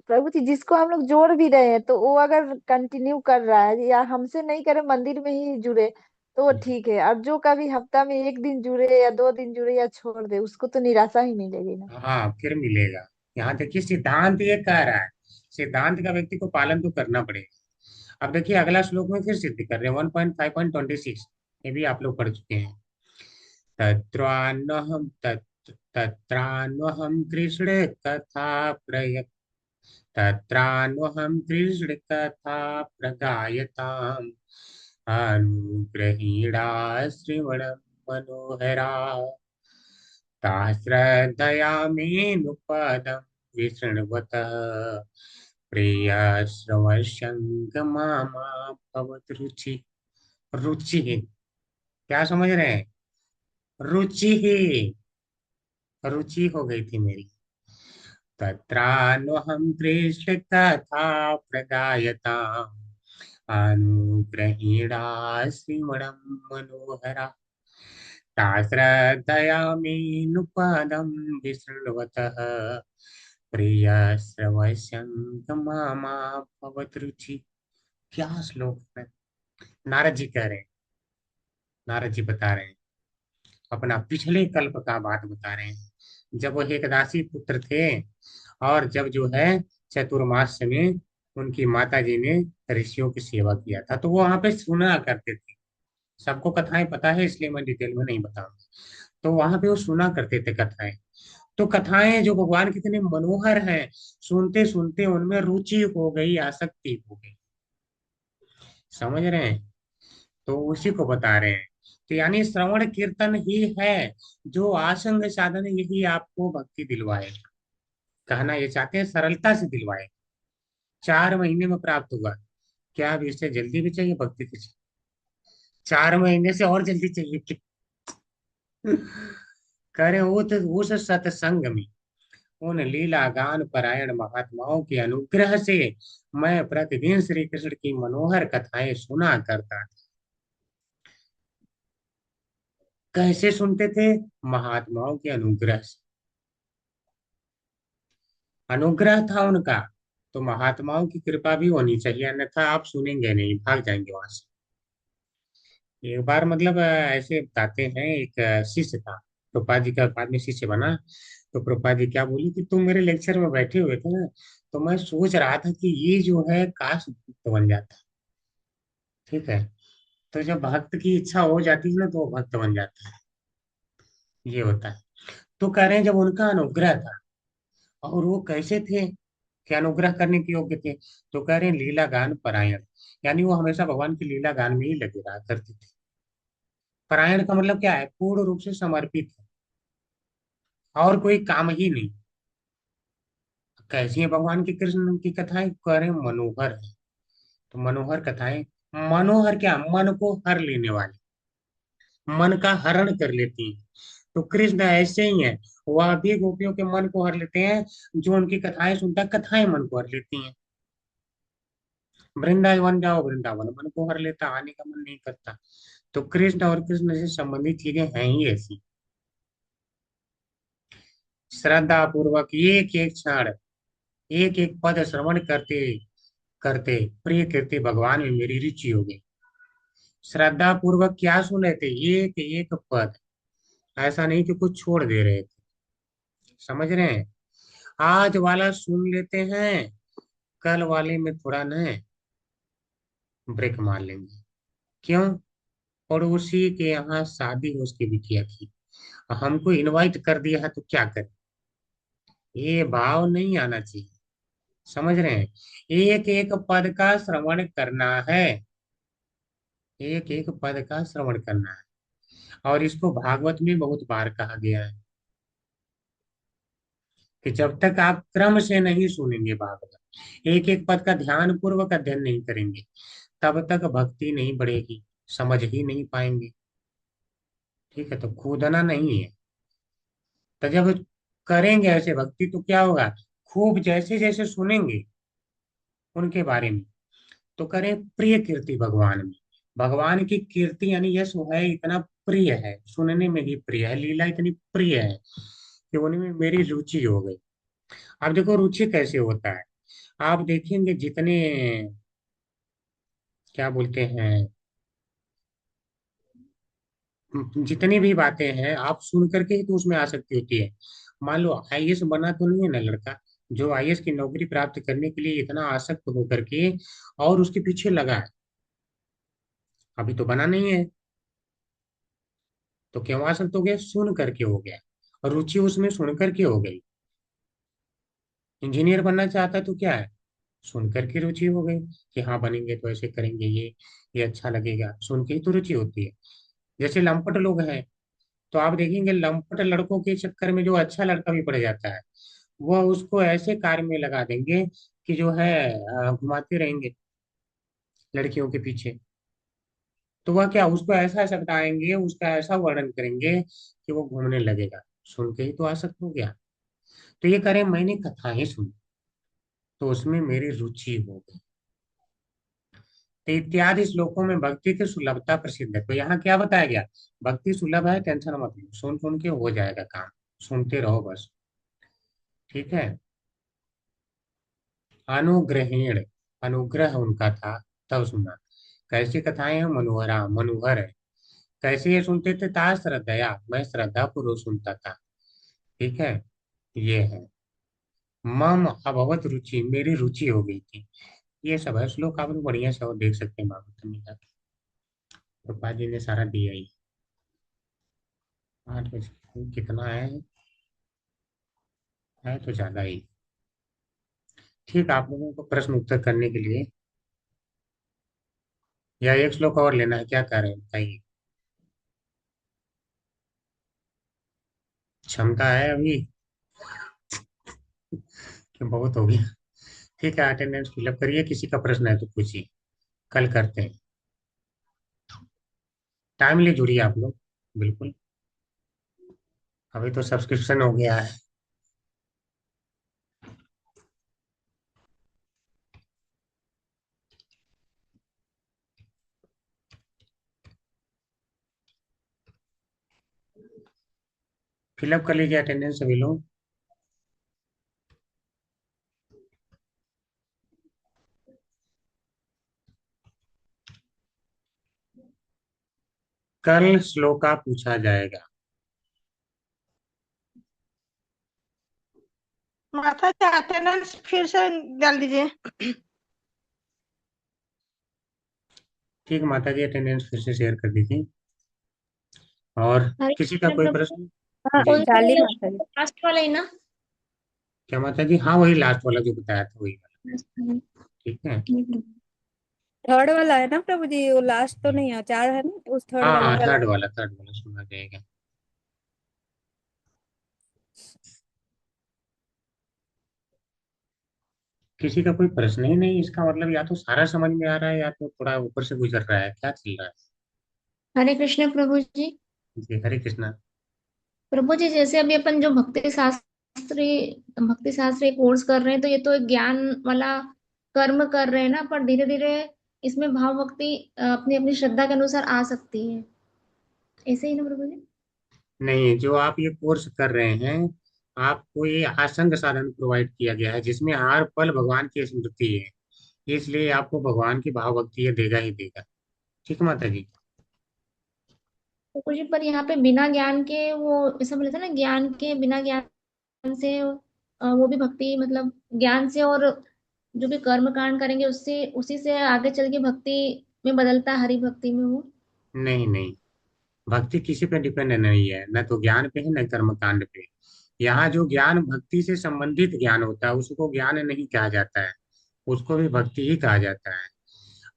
प्रभु जी जिसको हम लोग जोड़ भी रहे हैं तो वो अगर कंटिन्यू कर रहा है या हमसे नहीं करे, मंदिर में ही जुड़े, तो वो ठीक है। और जो कभी हफ्ता में एक दिन जुड़े या 2 दिन जुड़े या छोड़ दे, उसको तो निराशा ही मिलेगी ना। हाँ फिर मिलेगा। यहाँ देखिए सिद्धांत ये कह रहा है, सिद्धांत का व्यक्ति को पालन तो करना पड़ेगा। अब देखिए अगला श्लोक में फिर सिद्ध कर रहे हैं 1.5.26, ये भी आप लोग पढ़ चुके हैं। तत्रान्वहम तत्रान्वहम कृष्ण कथा प्रय तत्रान्वहम कृष्ण कथा प्रगायताम अनुग्रहीणा श्रवणं मनोहरा ता श्रद्धयामेनुपदं विशृण्वतः प्रियश्रवशङ्गमामा भवत रुचि। रुचि क्या समझ रहे हैं? रुचि ही, रुचि हो गई थी मेरी। तत्रान्वहं कृष्ण कथा प्रगायताम् अनुग्रहीणा श्रीमणं मनोहरा ता श्रद्धयामेनुपदं विशृण्वतः प्रियश्रवशङ्गमामा भवत रुचि। क्या श्लोक है, नारद जी कह रहे हैं, नारद जी बता रहे हैं, अपना पिछले कल्प का बात बता रहे हैं, जब वो एकदशी पुत्र थे और जब जो है चतुर्मास में उनकी माता जी ने ऋषियों की सेवा किया था, तो वो वहां पे सुना करते थे। सबको कथाएं पता है इसलिए मैं डिटेल में नहीं बताऊंगा। तो वहां पे वो सुना करते थे कथाएं। तो कथाएं जो भगवान कितने मनोहर हैं, सुनते सुनते उनमें रुचि हो गई, आसक्ति हो गई। समझ रहे हैं? तो उसी को बता रहे हैं। तो यानी श्रवण कीर्तन ही है जो आसंग साधन, यही आपको भक्ति दिलवाए। कहना ये चाहते हैं सरलता से दिलवाए, 4 महीने में प्राप्त होगा। क्या अब इससे जल्दी भी चाहिए भक्ति की? 4 महीने से और जल्दी चाहिए कि करे उस सत्संग में उन लीला गान परायण महात्माओं के अनुग्रह से मैं प्रतिदिन श्री कृष्ण की मनोहर कथाएं सुना करता था। कैसे सुनते थे? महात्माओं के अनुग्रह से, अनुग्रह था उनका। तो महात्माओं की कृपा भी होनी चाहिए, अन्यथा आप सुनेंगे नहीं, भाग जाएंगे वहां से। एक बार मतलब ऐसे बताते हैं, एक शिष्य था, प्रभुपाद जी का बाद में शिष्य बना। तो प्रभुपाद जी क्या बोली कि तुम मेरे लेक्चर में बैठे हुए थे ना, तो मैं सोच रहा था कि ये जो है काश भक्त बन जाता। ठीक है, तो जब भक्त की इच्छा हो जाती है ना तो वो भक्त बन जाता है, ये होता है। तो कह रहे हैं जब उनका अनुग्रह था, और वो कैसे थे कि अनुग्रह करने के योग्य थे। तो कह रहे हैं लीला गान परायण, यानी वो हमेशा भगवान की लीला गान में ही लगे रहा करते थे। परायण का मतलब क्या है? पूर्ण रूप से समर्पित है, और कोई काम ही नहीं। कैसी है भगवान की कृष्ण की कथाएं? कह रहे हैं मनोहर है। तो मनोहर कथाएं, मनोहर क्या? मन को हर लेने वाली, मन का हरण कर लेती हैं। तो कृष्ण ऐसे ही हैं, वह भी गोपियों के मन को हर लेते हैं। जो उनकी कथाएं सुनता है, कथाएं मन को हर लेती हैं। वृंदावन जाओ, वृंदावन मन को हर लेता, आने का मन नहीं करता। तो कृष्ण और कृष्ण से संबंधित चीजें हैं ही ऐसी। श्रद्धा पूर्वक एक एक क्षण, एक एक पद श्रवण करते करते प्रिय कीर्ति भगवान में मेरी रुचि हो गई। श्रद्धा पूर्वक क्या सुन रहे थे? एक एक पद, ऐसा नहीं कि कुछ छोड़ दे रहे थे। समझ रहे हैं? आज वाला सुन लेते हैं, कल वाले में थोड़ा न ब्रेक मार लेंगे। क्यों? पड़ोसी के यहाँ शादी हो, उसकी बिटिया की, हमको इनवाइट कर दिया है तो क्या करें? ये भाव नहीं आना चाहिए। समझ रहे हैं? एक एक पद का श्रवण करना है, एक एक पद का श्रवण करना है। और इसको भागवत में बहुत बार कहा गया है कि जब तक आप क्रम से नहीं सुनेंगे भागवत, एक एक पद का ध्यान पूर्वक अध्ययन नहीं करेंगे, तब तक भक्ति नहीं बढ़ेगी, समझ ही नहीं पाएंगे। ठीक है? तो कूदना नहीं है। तो जब करेंगे ऐसे भक्ति तो क्या होगा? खूब जैसे जैसे सुनेंगे उनके बारे में, तो करें प्रिय कीर्ति भगवान में। भगवान की कीर्ति यानी यश है इतना प्रिय है, सुनने में ही प्रिय है, लीला इतनी प्रिय है कि उनमें मेरी रुचि हो गई। अब देखो रुचि कैसे होता है। आप देखेंगे जितने, क्या बोलते हैं, जितनी भी बातें हैं आप सुन करके ही तो उसमें आसक्ति होती है। मान लो आईएएस बना तो नहीं है ना लड़का, जो आईएएस की नौकरी प्राप्त करने के लिए इतना आसक्त होकर के और उसके पीछे लगा है, अभी तो बना नहीं है। तो क्यों आसक्त हो गया? सुन करके हो गया, और रुचि उसमें सुन करके हो गई। इंजीनियर बनना चाहता है तो क्या है? सुन करके रुचि हो गई कि हाँ बनेंगे तो ऐसे करेंगे, ये अच्छा लगेगा, सुन के ही तो रुचि होती है। जैसे लंपट लोग हैं, तो आप देखेंगे लंपट लड़कों के चक्कर में जो अच्छा लड़का भी पड़ जाता है, वह उसको ऐसे कार्य में लगा देंगे कि जो है घुमाते रहेंगे लड़कियों के पीछे। तो वह क्या, उसको ऐसा ऐसा बताएंगे, उसका ऐसा वर्णन करेंगे कि वो घूमने लगेगा। सुन के ही तो आसक्त हो गया। तो ये करें, मैंने कथा ही सुनी तो उसमें मेरी रुचि हो गई। तो इत्यादि श्लोकों में भक्ति की सुलभता प्रसिद्ध है। तो यहाँ क्या बताया गया? भक्ति सुलभ है, टेंशन मत लो, सुन सुन के हो जाएगा काम, सुनते रहो बस। ठीक है? अनुग्रहेण, अनुग्रह उनका था, तब सुना। कैसी कथाएं हैं? मनोहरा, मनोहर है। कैसे ये सुनते थे? ता श्रद्धया, मैं श्रद्धा पूर्वक सुनता था। ठीक है? ये है मम अभवत रुचि, मेरी रुचि हो गई थी। ये सब है श्लोक, आप लोग बढ़िया से और देख सकते हैं भागवत में जाके। प्रभुपाद जी ने सारा दिया ही। 8 बजे कितना है तो ज्यादा ही। ठीक, आप लोगों को प्रश्न उत्तर करने के लिए, या एक श्लोक और लेना है, क्या कह रहे हैं बताइए? क्षमता है अभी कि बहुत हो गया? ठीक है, अटेंडेंस फिलअप करिए, किसी का प्रश्न है तो पूछिए, कल करते हैं। टाइमली जुड़िए आप लोग, बिल्कुल। अभी तो सब्सक्रिप्शन हो गया है। फिलअप कर लीजिए अटेंडेंस सभी लोग। कल श्लोका पूछा जाएगा। माता जी अटेंडेंस फिर से डाल दीजिए। ठीक, माता जी अटेंडेंस फिर से शेयर कर दीजिए। और हरे किसी का कृष्ण कोई प्रभु, प्रश्न? हाँ जी, कौन सा डाली वाला? माता जी। लास्ट वाला ही ना? क्या माता जी? हाँ, वही लास्ट वाला जो बताया था वही वाला। ठीक है। थर्ड वाला है ना प्रभु जी, वो लास्ट तो नहीं है, चार है ना, तो उस थर्ड हाँ वाला। हाँ, थर्ड वाला सुना जाएगा। किसी का कोई प्रश्न ही नहीं, इसका मतलब या तो सारा समझ में आ रहा है या तो थोड़ा ऊपर से गुजर रहा है, क्या चल रहा है? हरे कृष्ण प्रभु जी। जी, हरे कृष्णा। प्रभु जी जैसे अभी अपन जो भक्ति शास्त्री कोर्स कर रहे हैं, तो ये तो एक ज्ञान वाला कर्म कर रहे हैं ना, पर धीरे धीरे इसमें भाव भक्ति अपनी अपनी श्रद्धा के अनुसार आ सकती है। ऐसे ही ना प्रभु जी? नहीं, जो आप ये कोर्स कर रहे हैं, आपको ये आसंग साधन प्रोवाइड किया गया है जिसमें हर पल भगवान की स्मृति है, इसलिए आपको भगवान की भाव भक्ति ये देगा ही देगा। ठीक है माता जी। प्रभु जी पर यहाँ पे बिना ज्ञान के वो ऐसा बोले थे ना, ज्ञान के बिना ज्ञान से वो भी भक्ति मतलब ज्ञान से और जो भी कर्म कांड करेंगे उससे उसी से आगे चल के भक्ति में बदलता है, हरि भक्ति में वो। नहीं नहीं, भक्ति किसी पे डिपेंड नहीं है, न तो ज्ञान पे है न कर्म कांड पे। यहाँ जो ज्ञान भक्ति से संबंधित ज्ञान होता है उसको ज्ञान नहीं कहा जाता है, उसको भी भक्ति ही कहा जाता है।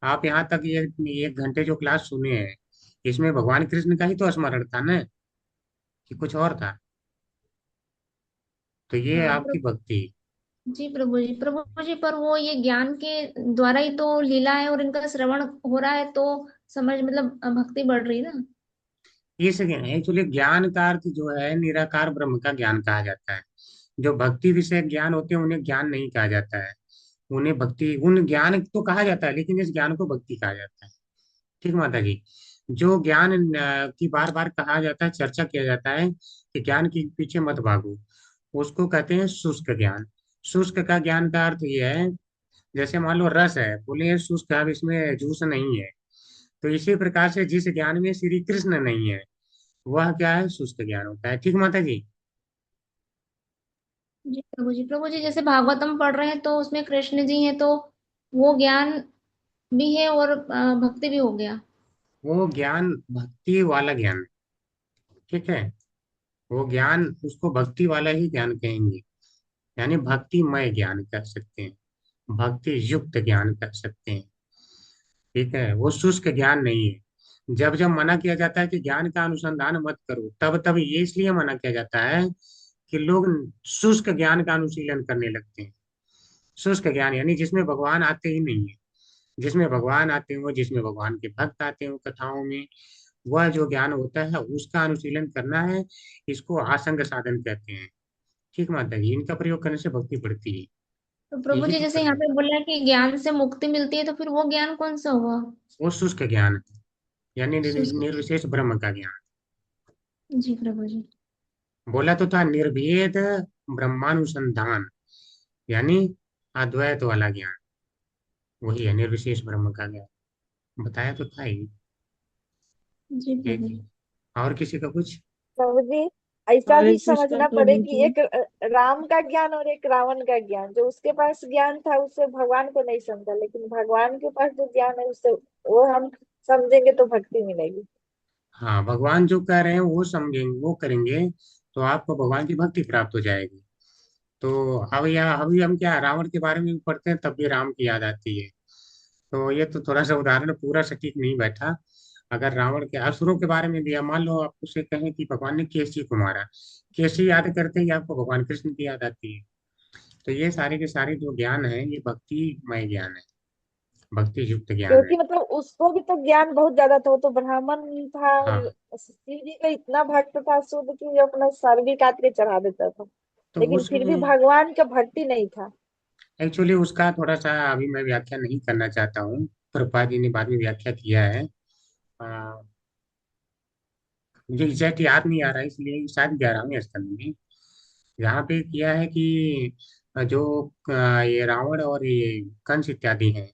आप यहाँ तक ये 1 घंटे जो क्लास सुने हैं, इसमें भगवान कृष्ण का ही तो स्मरण था ना, कि कुछ और था? तो ये है आपकी प्रभु भक्ति। जी, प्रभु जी पर वो ये ज्ञान के द्वारा ही तो लीला है और इनका श्रवण हो रहा है, तो समझ मतलब भक्ति बढ़ रही है ना। इस एक्चुअली ज्ञान का अर्थ जो है निराकार ब्रह्म का ज्ञान कहा जाता है। जो भक्ति विषय ज्ञान होते हैं उन्हें ज्ञान नहीं कहा जाता है, उन्हें भक्ति उन ज्ञान तो कहा जाता है, लेकिन इस ज्ञान को भक्ति कहा जाता है। ठीक माता जी। जो ज्ञान की बार बार कहा जाता है, चर्चा किया जाता है कि ज्ञान के पीछे मत भागो, उसको कहते हैं शुष्क ज्ञान। शुष्क का ज्ञान का अर्थ ये है, जैसे मान लो रस है, बोले ये शुष्क है, अब इसमें जूस नहीं है। तो इसी प्रकार से जिस ज्ञान में श्री कृष्ण नहीं है वह क्या है, शुष्क ज्ञान होता है। ठीक माता जी। जी प्रभु जी जैसे भागवतम पढ़ रहे हैं तो उसमें कृष्ण जी हैं, तो वो ज्ञान भी है और भक्ति भी हो गया। वो ज्ञान भक्ति वाला ज्ञान है। ठीक है। वो ज्ञान उसको भक्ति वाला ही ज्ञान कहेंगे, यानी भक्तिमय ज्ञान कह सकते हैं, भक्ति युक्त ज्ञान कह सकते हैं। ठीक है, वो शुष्क ज्ञान नहीं है। जब जब मना किया जाता है कि ज्ञान का अनुसंधान मत करो, तब तब ये इसलिए मना किया जाता है कि लोग शुष्क ज्ञान का अनुशीलन करने लगते हैं। शुष्क ज्ञान यानी जिसमें भगवान आते ही नहीं है, जिसमें भगवान आते हो, जिसमें भगवान के भक्त आते हो कथाओं में, वह जो ज्ञान होता है उसका अनुशीलन करना है। इसको आसंग साधन कहते हैं। ठीक माता जी, इनका प्रयोग करने से भक्ति बढ़ती है। तो प्रभु यही जी तो जैसे यहाँ करना है। पे बोला है कि ज्ञान से मुक्ति मिलती है, तो फिर वो ज्ञान कौन सा हुआ? वो शुष्क ज्ञान है, यानी शुष्क। निर्विशेष ब्रह्म का ज्ञान। जी प्रभु जी। बोला तो था निर्भेद ब्रह्मानुसंधान, यानी अद्वैत वाला ज्ञान, वही है निर्विशेष ब्रह्म का ज्ञान। बताया तो था ही। जी जी प्रभु जी। जी। और किसी का कुछ? प्रभु जी ऐसा हरे भी कृष्णा समझना पड़े प्रभु कि जी। एक राम का ज्ञान और एक रावण का ज्ञान, जो उसके पास ज्ञान था उससे भगवान को नहीं समझा, लेकिन भगवान के पास जो ज्ञान है उससे वो हम समझेंगे तो भक्ति मिलेगी। हाँ, भगवान जो कह रहे हैं वो समझेंगे, वो करेंगे तो आपको भगवान की भक्ति प्राप्त हो जाएगी। तो अब यहाँ अभी हम क्या रावण के बारे में भी पढ़ते हैं तब भी राम की याद आती है। तो ये तो थोड़ा सा उदाहरण पूरा सटीक नहीं बैठा। अगर रावण के असुरों के बारे में दिया, मान लो आप उसे कहें कि भगवान ने केसी को मारा, केसी याद करते ही आपको भगवान कृष्ण की याद आती है। तो ये सारे के सारे जो ज्ञान है ये भक्तिमय ज्ञान है, भक्ति युक्त ज्ञान है। क्योंकि मतलब उसको भी तो ज्ञान बहुत ज्यादा था, वो तो ब्राह्मण था और हाँ, शिव जी का इतना भक्त था शुद्ध कि वो अपना सर भी काट के चढ़ा देता था, तो लेकिन फिर भी उसमें भगवान का भक्ति नहीं था। एक्चुअली उसका थोड़ा सा अभी मैं व्याख्या नहीं करना चाहता हूँ, प्रभुपाद जी ने बाद में व्याख्या किया है। आ, मुझे एग्जैक्ट याद नहीं आ रहा है, इसलिए शायद 11वें स्कंद में यहाँ पे किया है कि जो ये रावण और ये कंस इत्यादि हैं,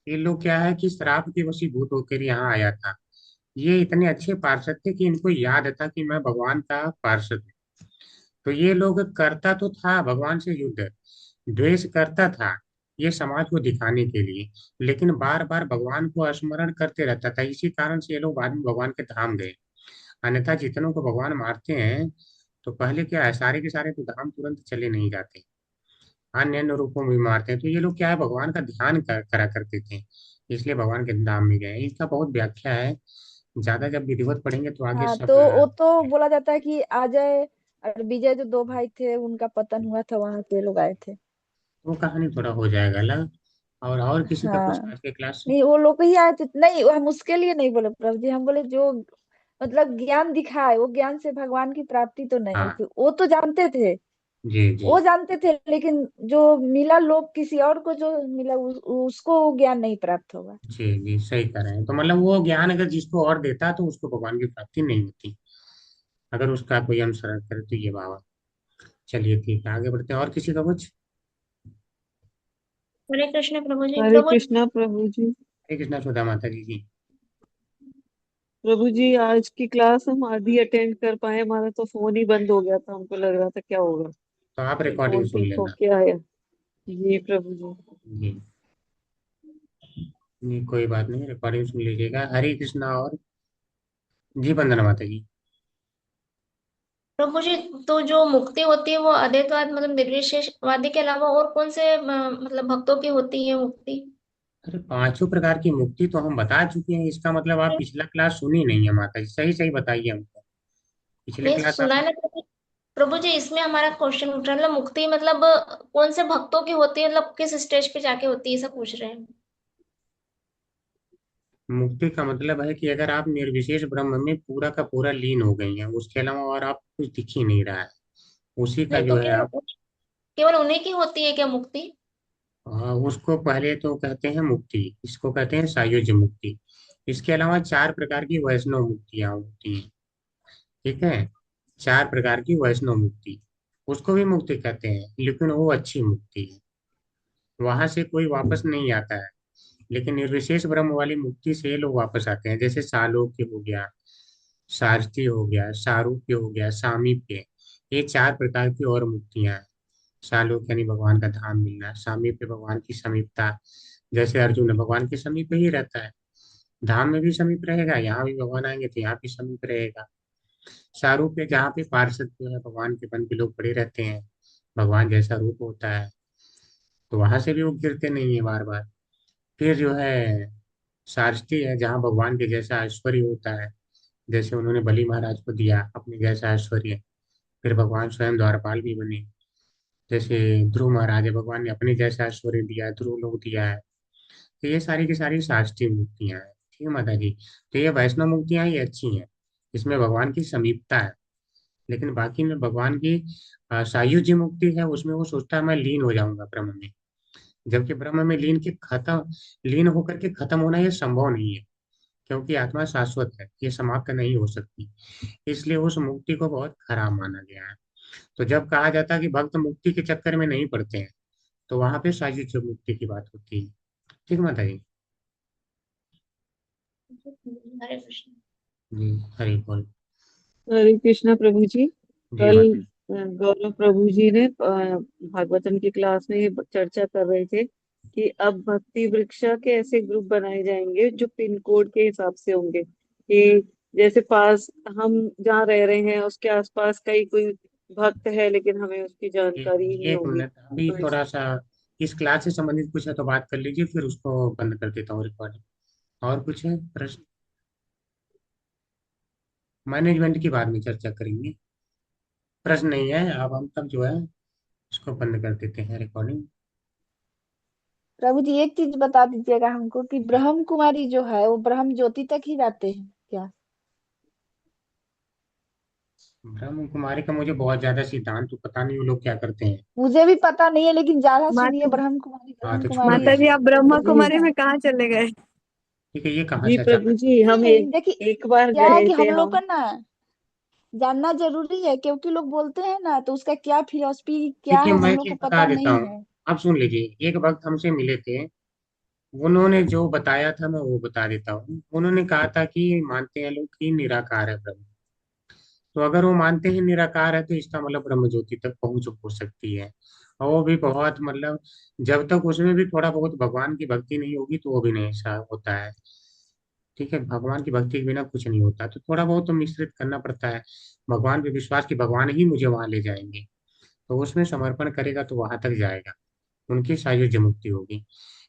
ये लोग क्या है कि श्राप के वशीभूत होकर यहाँ आया था। ये इतने अच्छे पार्षद थे कि इनको याद था कि मैं भगवान का पार्षद हूँ। तो ये लोग करता तो था भगवान से युद्ध, द्वेष करता था ये समाज को दिखाने के लिए, लेकिन बार बार भगवान को स्मरण करते रहता था। इसी कारण से ये लोग बाद में भगवान के धाम गए। अन्यथा जितनों को भगवान मारते हैं तो पहले क्या है, सारे के सारे तो धाम तुरंत चले नहीं जाते, अन्य अन्य रूपों में भी मारते हैं। तो ये लोग क्या है, भगवान का ध्यान करा करते थे, इसलिए भगवान के धाम में गए। इसका बहुत व्याख्या है, ज्यादा जब विधिवत पढ़ेंगे तो आगे हाँ, सब तो वो तो बोला जाता है कि अजय और विजय जो दो भाई थे उनका पतन हुआ था, वहां से लोग आए थे। वो कहानी थोड़ा हो जाएगा अलग। और किसी का कुछ हाँ, आज के क्लास से। नहीं वो लोग ही आए थे, नहीं हम उसके लिए नहीं बोले प्रभु जी, हम बोले जो मतलब ज्ञान दिखाए वो ज्ञान से भगवान की प्राप्ति तो नहीं हाँ। होती, वो तो जानते थे। जी जी। वो जानते थे, लेकिन जो मिला लोग किसी और को जो मिला उसको वो ज्ञान नहीं प्राप्त होगा। जी जी, सही कह रहे हैं। तो मतलब वो ज्ञान अगर जिसको और देता तो उसको भगवान की प्राप्ति नहीं होती, अगर उसका कोई अनुसरण करे तो ये बाबा। चलिए ठीक है, आगे बढ़ते हैं। और किसी का कुछ। हरे कृष्ण प्रभु जी। हरे प्रभु कृष्णा प्रभु जी। हरे कृष्णा सुधा माता जी की। प्रभु जी आज की क्लास हम आधी अटेंड कर पाए, हमारा तो फोन ही बंद हो गया था, हमको लग रहा था क्या होगा, तो आप फिर रिकॉर्डिंग फोन सुन ठीक लेना। होके आया। जी प्रभु जी। जी। नहीं कोई बात नहीं, रिकॉर्डिंग सुन लीजिएगा। हरे कृष्णा। और जी, वंदना माता जी। प्रभु जी, तो जो मुक्ति होती है वो अद्वैतवाद मतलब निर्विशेषवादी के अलावा और कौन से मतलब भक्तों की होती है मुक्ति? अरे पांचों प्रकार की मुक्ति तो हम बता चुके हैं, इसका मतलब आप पिछला क्लास सुनी नहीं है माता जी। सही सही बताइए हमको, पिछले नहीं क्लास सुना आपने। है ना प्रभु। प्रभु जी, इसमें हमारा क्वेश्चन उठ रहा है, मतलब मुक्ति मतलब कौन से भक्तों की होती है, मतलब किस स्टेज पे जाके होती है, सब पूछ रहे हैं। मुक्ति का मतलब है कि अगर आप निर्विशेष ब्रह्म में पूरा का पूरा लीन हो गई हैं, उसके अलावा और आप कुछ दिख ही नहीं रहा है, उसी का नहीं तो जो है आप। केवल उन्हीं की होती है क्या मुक्ति? उसको पहले तो कहते हैं मुक्ति, इसको कहते हैं सायुज्य मुक्ति। इसके अलावा चार प्रकार की वैष्णव मुक्तियां होती हैं। ठीक है, चार प्रकार की वैष्णव मुक्ति, उसको भी मुक्ति कहते हैं, लेकिन वो अच्छी मुक्ति है, वहां से कोई वापस नहीं आता है। लेकिन निर्विशेष ब्रह्म वाली मुक्ति से ये लोग वापस आते हैं, जैसे सालोक्य हो गया, सारथी हो गया, सारूप्य हो गया, सामीप्य। ये चार प्रकार की और मुक्तियां हैं। सालोक्य यानी भगवान का धाम मिलना, सामीप्य भगवान की समीपता, जैसे अर्जुन है भगवान के समीप ही रहता है, धाम में भी समीप रहेगा, यहाँ भी भगवान आएंगे तो यहाँ भी समीप रहेगा। सारूप्य जहाँ पे पार्षद जो है भगवान के बन के लोग पड़े रहते हैं, भगवान जैसा रूप होता है, तो वहां से भी वो गिरते नहीं है बार बार। फिर जो है सारथी है, जहाँ भगवान के जैसा ऐश्वर्य होता है, जैसे उन्होंने बलि महाराज को दिया अपने जैसा ऐश्वर्य, फिर भगवान स्वयं द्वारपाल भी बने। जैसे ध्रुव महाराज है, भगवान ने अपने जैसा ऐश्वर्य दिया, ध्रुव लोक दिया है। तो ये सारी की सारी शास्त्रीय मुक्तियां हैं। ठीक है माता जी। तो ये वैष्णव मुक्तियां ये अच्छी हैं, इसमें भगवान की समीपता है। लेकिन बाकी में भगवान की सायुज्य मुक्ति है, उसमें वो सोचता है मैं लीन हो जाऊंगा ब्रह्म में, जबकि ब्रह्म में लीन होकर के खत्म होना ये संभव नहीं है, क्योंकि आत्मा शाश्वत है, ये समाप्त नहीं हो सकती। इसलिए उस मुक्ति को बहुत खराब माना गया है। तो जब कहा जाता है कि भक्त मुक्ति के चक्कर में नहीं पड़ते हैं, तो वहां पे सायुज्य मुक्ति की बात होती है। ठीक माता जी। हरे कृष्ण। जी। हरि बोल। हरे कृष्णा प्रभु जी। जी कल माता जी। गौरव प्रभु जी ने भागवतम की क्लास में ये चर्चा कर रहे थे कि अब भक्ति वृक्षा के ऐसे ग्रुप बनाए जाएंगे जो पिन कोड के हिसाब से होंगे, कि जैसे पास हम जहाँ रह रहे हैं उसके आसपास कई कोई भक्त है लेकिन हमें उसकी जानकारी ही नहीं एक होगी। मिनट, अभी तो थोड़ा सा इस क्लास से संबंधित कुछ है तो बात कर लीजिए, फिर उसको बंद कर देता हूँ रिकॉर्डिंग। और कुछ है प्रश्न? मैनेजमेंट की बाद में चर्चा करेंगे, प्रश्न नहीं है। अब हम तब जो है इसको बंद कर देते हैं रिकॉर्डिंग। प्रभु जी एक चीज बता दीजिएगा हमको कि ब्रह्म कुमारी जो है वो ब्रह्म ज्योति तक ही जाते हैं क्या? ब्रह्म कुमारी का मुझे बहुत ज्यादा सिद्धांत तो पता नहीं, वो लोग क्या करते हैं। मुझे भी पता नहीं है, लेकिन ज्यादा सुनिए माता हाँ ब्रह्म तो कुमारी छोड़िए माता जी, इसे। आप ब्रह्मा यही कुमारी है। में कहाँ चले गए? ठीक है, ये कहाँ जी से प्रभु अचानक। जी, हम नहीं देखिए, एक बार क्या है गए कि थे हम लोग हम। का ना जानना जरूरी है, क्योंकि लोग बोलते हैं ना तो उसका क्या फिलोसफी क्या ठीक है, है मैं हम एक लोग को चीज बता पता देता नहीं हूँ, है। आप सुन लीजिए। एक वक्त हमसे मिले थे, उन्होंने जो बताया था मैं वो बता देता हूँ। उन्होंने कहा था कि मानते हैं लोग कि निराकार है ब्रह्म, तो अगर वो मानते हैं निराकार है तो इसका मतलब ब्रह्म ज्योति तक पहुंच हो सकती है। और वो भी बहुत मतलब, जब तक उसमें भी थोड़ा बहुत भगवान की भक्ति नहीं होगी तो वो भी नहीं ऐसा होता है। ठीक है, भगवान की भक्ति के बिना कुछ नहीं होता, तो थोड़ा बहुत तो मिश्रित करना पड़ता है। भगवान पे विश्वास कि भगवान ही मुझे वहां ले जाएंगे, तो उसमें समर्पण करेगा तो वहां तक जाएगा, उनकी सायुज्य मुक्ति होगी।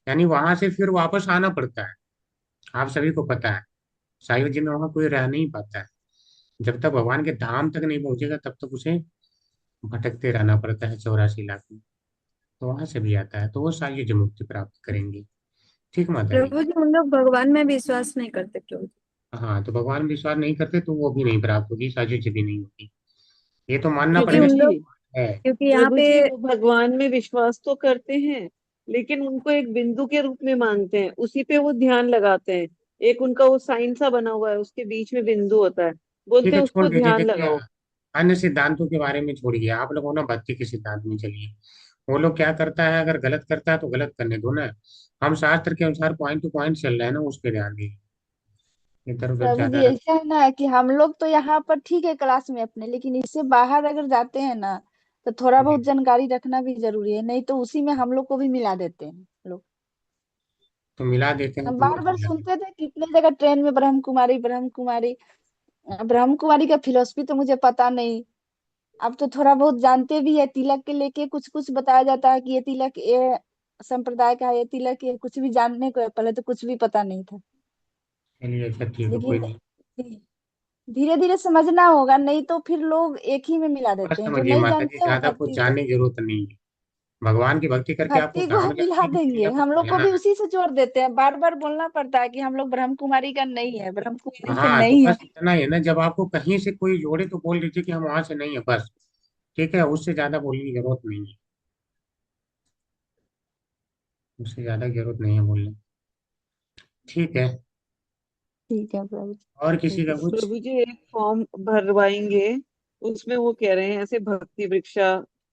यानी वहां से फिर वापस आना पड़ता है, आप सभी को पता है। सायुज्य में वहां कोई रह नहीं पाता है, जब तक भगवान के धाम तक नहीं पहुंचेगा तब तक उसे भटकते रहना पड़ता है 84 लाख में। तो वहां से भी आता है, तो वो सायुज्य मुक्ति प्राप्त करेंगे। ठीक माता जी। प्रभु जी हम लोग भगवान में विश्वास नहीं करते प्रभु जी। हाँ, तो भगवान में विश्वास नहीं करते तो वो भी नहीं प्राप्त होगी, सायुज्य भी नहीं होगी। ये तो मानना क्योंकि पड़ेगा उन कि लोग, जी है। क्योंकि यहाँ प्रभु पे जी, वो भगवान में विश्वास तो करते हैं, लेकिन उनको एक बिंदु के रूप में मानते हैं, उसी पे वो ध्यान लगाते हैं। एक उनका वो साइन सा बना हुआ है, उसके बीच में बिंदु होता है, ठीक बोलते है, हैं छोड़ उसको दीजिए। ध्यान देखिए, लगाओ। अन्य सिद्धांतों के बारे में छोड़िए, आप लोगों ना भक्ति के सिद्धांत में चलिए। वो लोग क्या करता है, अगर गलत करता है तो गलत करने दो ना। हम शास्त्र के अनुसार पॉइंट टू पॉइंट चल रहे हैं ना, उस पर ध्यान दीजिए। इधर उधर प्रभु ज्यादा जी ऐसा है ना कि हम लोग तो यहाँ पर ठीक है क्लास में अपने, लेकिन इससे बाहर अगर जाते हैं ना तो थोड़ा बहुत जानकारी रखना भी जरूरी है, नहीं तो उसी में हम लोग को भी मिला देते हैं लोग। तो मिला देते हैं हम तो बार मत बार मिला दें। सुनते थे कितने जगह ट्रेन में ब्रह्म कुमारी ब्रह्म कुमारी। ब्रह्म कुमारी का फिलोसफी तो मुझे पता नहीं। अब तो थोड़ा बहुत जानते भी है, तिलक के लेके कुछ कुछ बताया जाता है कि ये तिलक ये संप्रदाय का है, ये तिलक ये कुछ भी जानने को है, पहले तो कुछ भी पता नहीं था। चलिए, अच्छा ठीक है, कोई लेकिन नहीं। धीरे धीरे समझना होगा, नहीं तो फिर लोग एक ही में मिला बस देते हैं, जो समझिए नहीं माता जी, जानते हैं वो ज्यादा कुछ भक्ति से। जानने की जरूरत नहीं है। भगवान की भक्ति करके आपको भक्ति को धाम जाना मिला है कि देंगे, तिलक हम को लोग को लेना भी है। उसी से जोड़ देते हैं, बार बार बोलना पड़ता है कि हम लोग ब्रह्म कुमारी का नहीं है, ब्रह्म कुमारी से हाँ, तो नहीं है। बस इतना ही है ना, जब आपको कहीं से कोई जोड़े तो बोल दीजिए कि हम वहां से नहीं है, बस। ठीक है, उससे ज्यादा बोलने की जरूरत नहीं है। उससे ज्यादा जरूरत नहीं है बोलने। ठीक है। ठीक है प्रभु जी। और किसी ठीक का है। कुछ? प्रभु जी एक फॉर्म भरवाएंगे, उसमें वो कह रहे हैं ऐसे भक्ति वृक्षा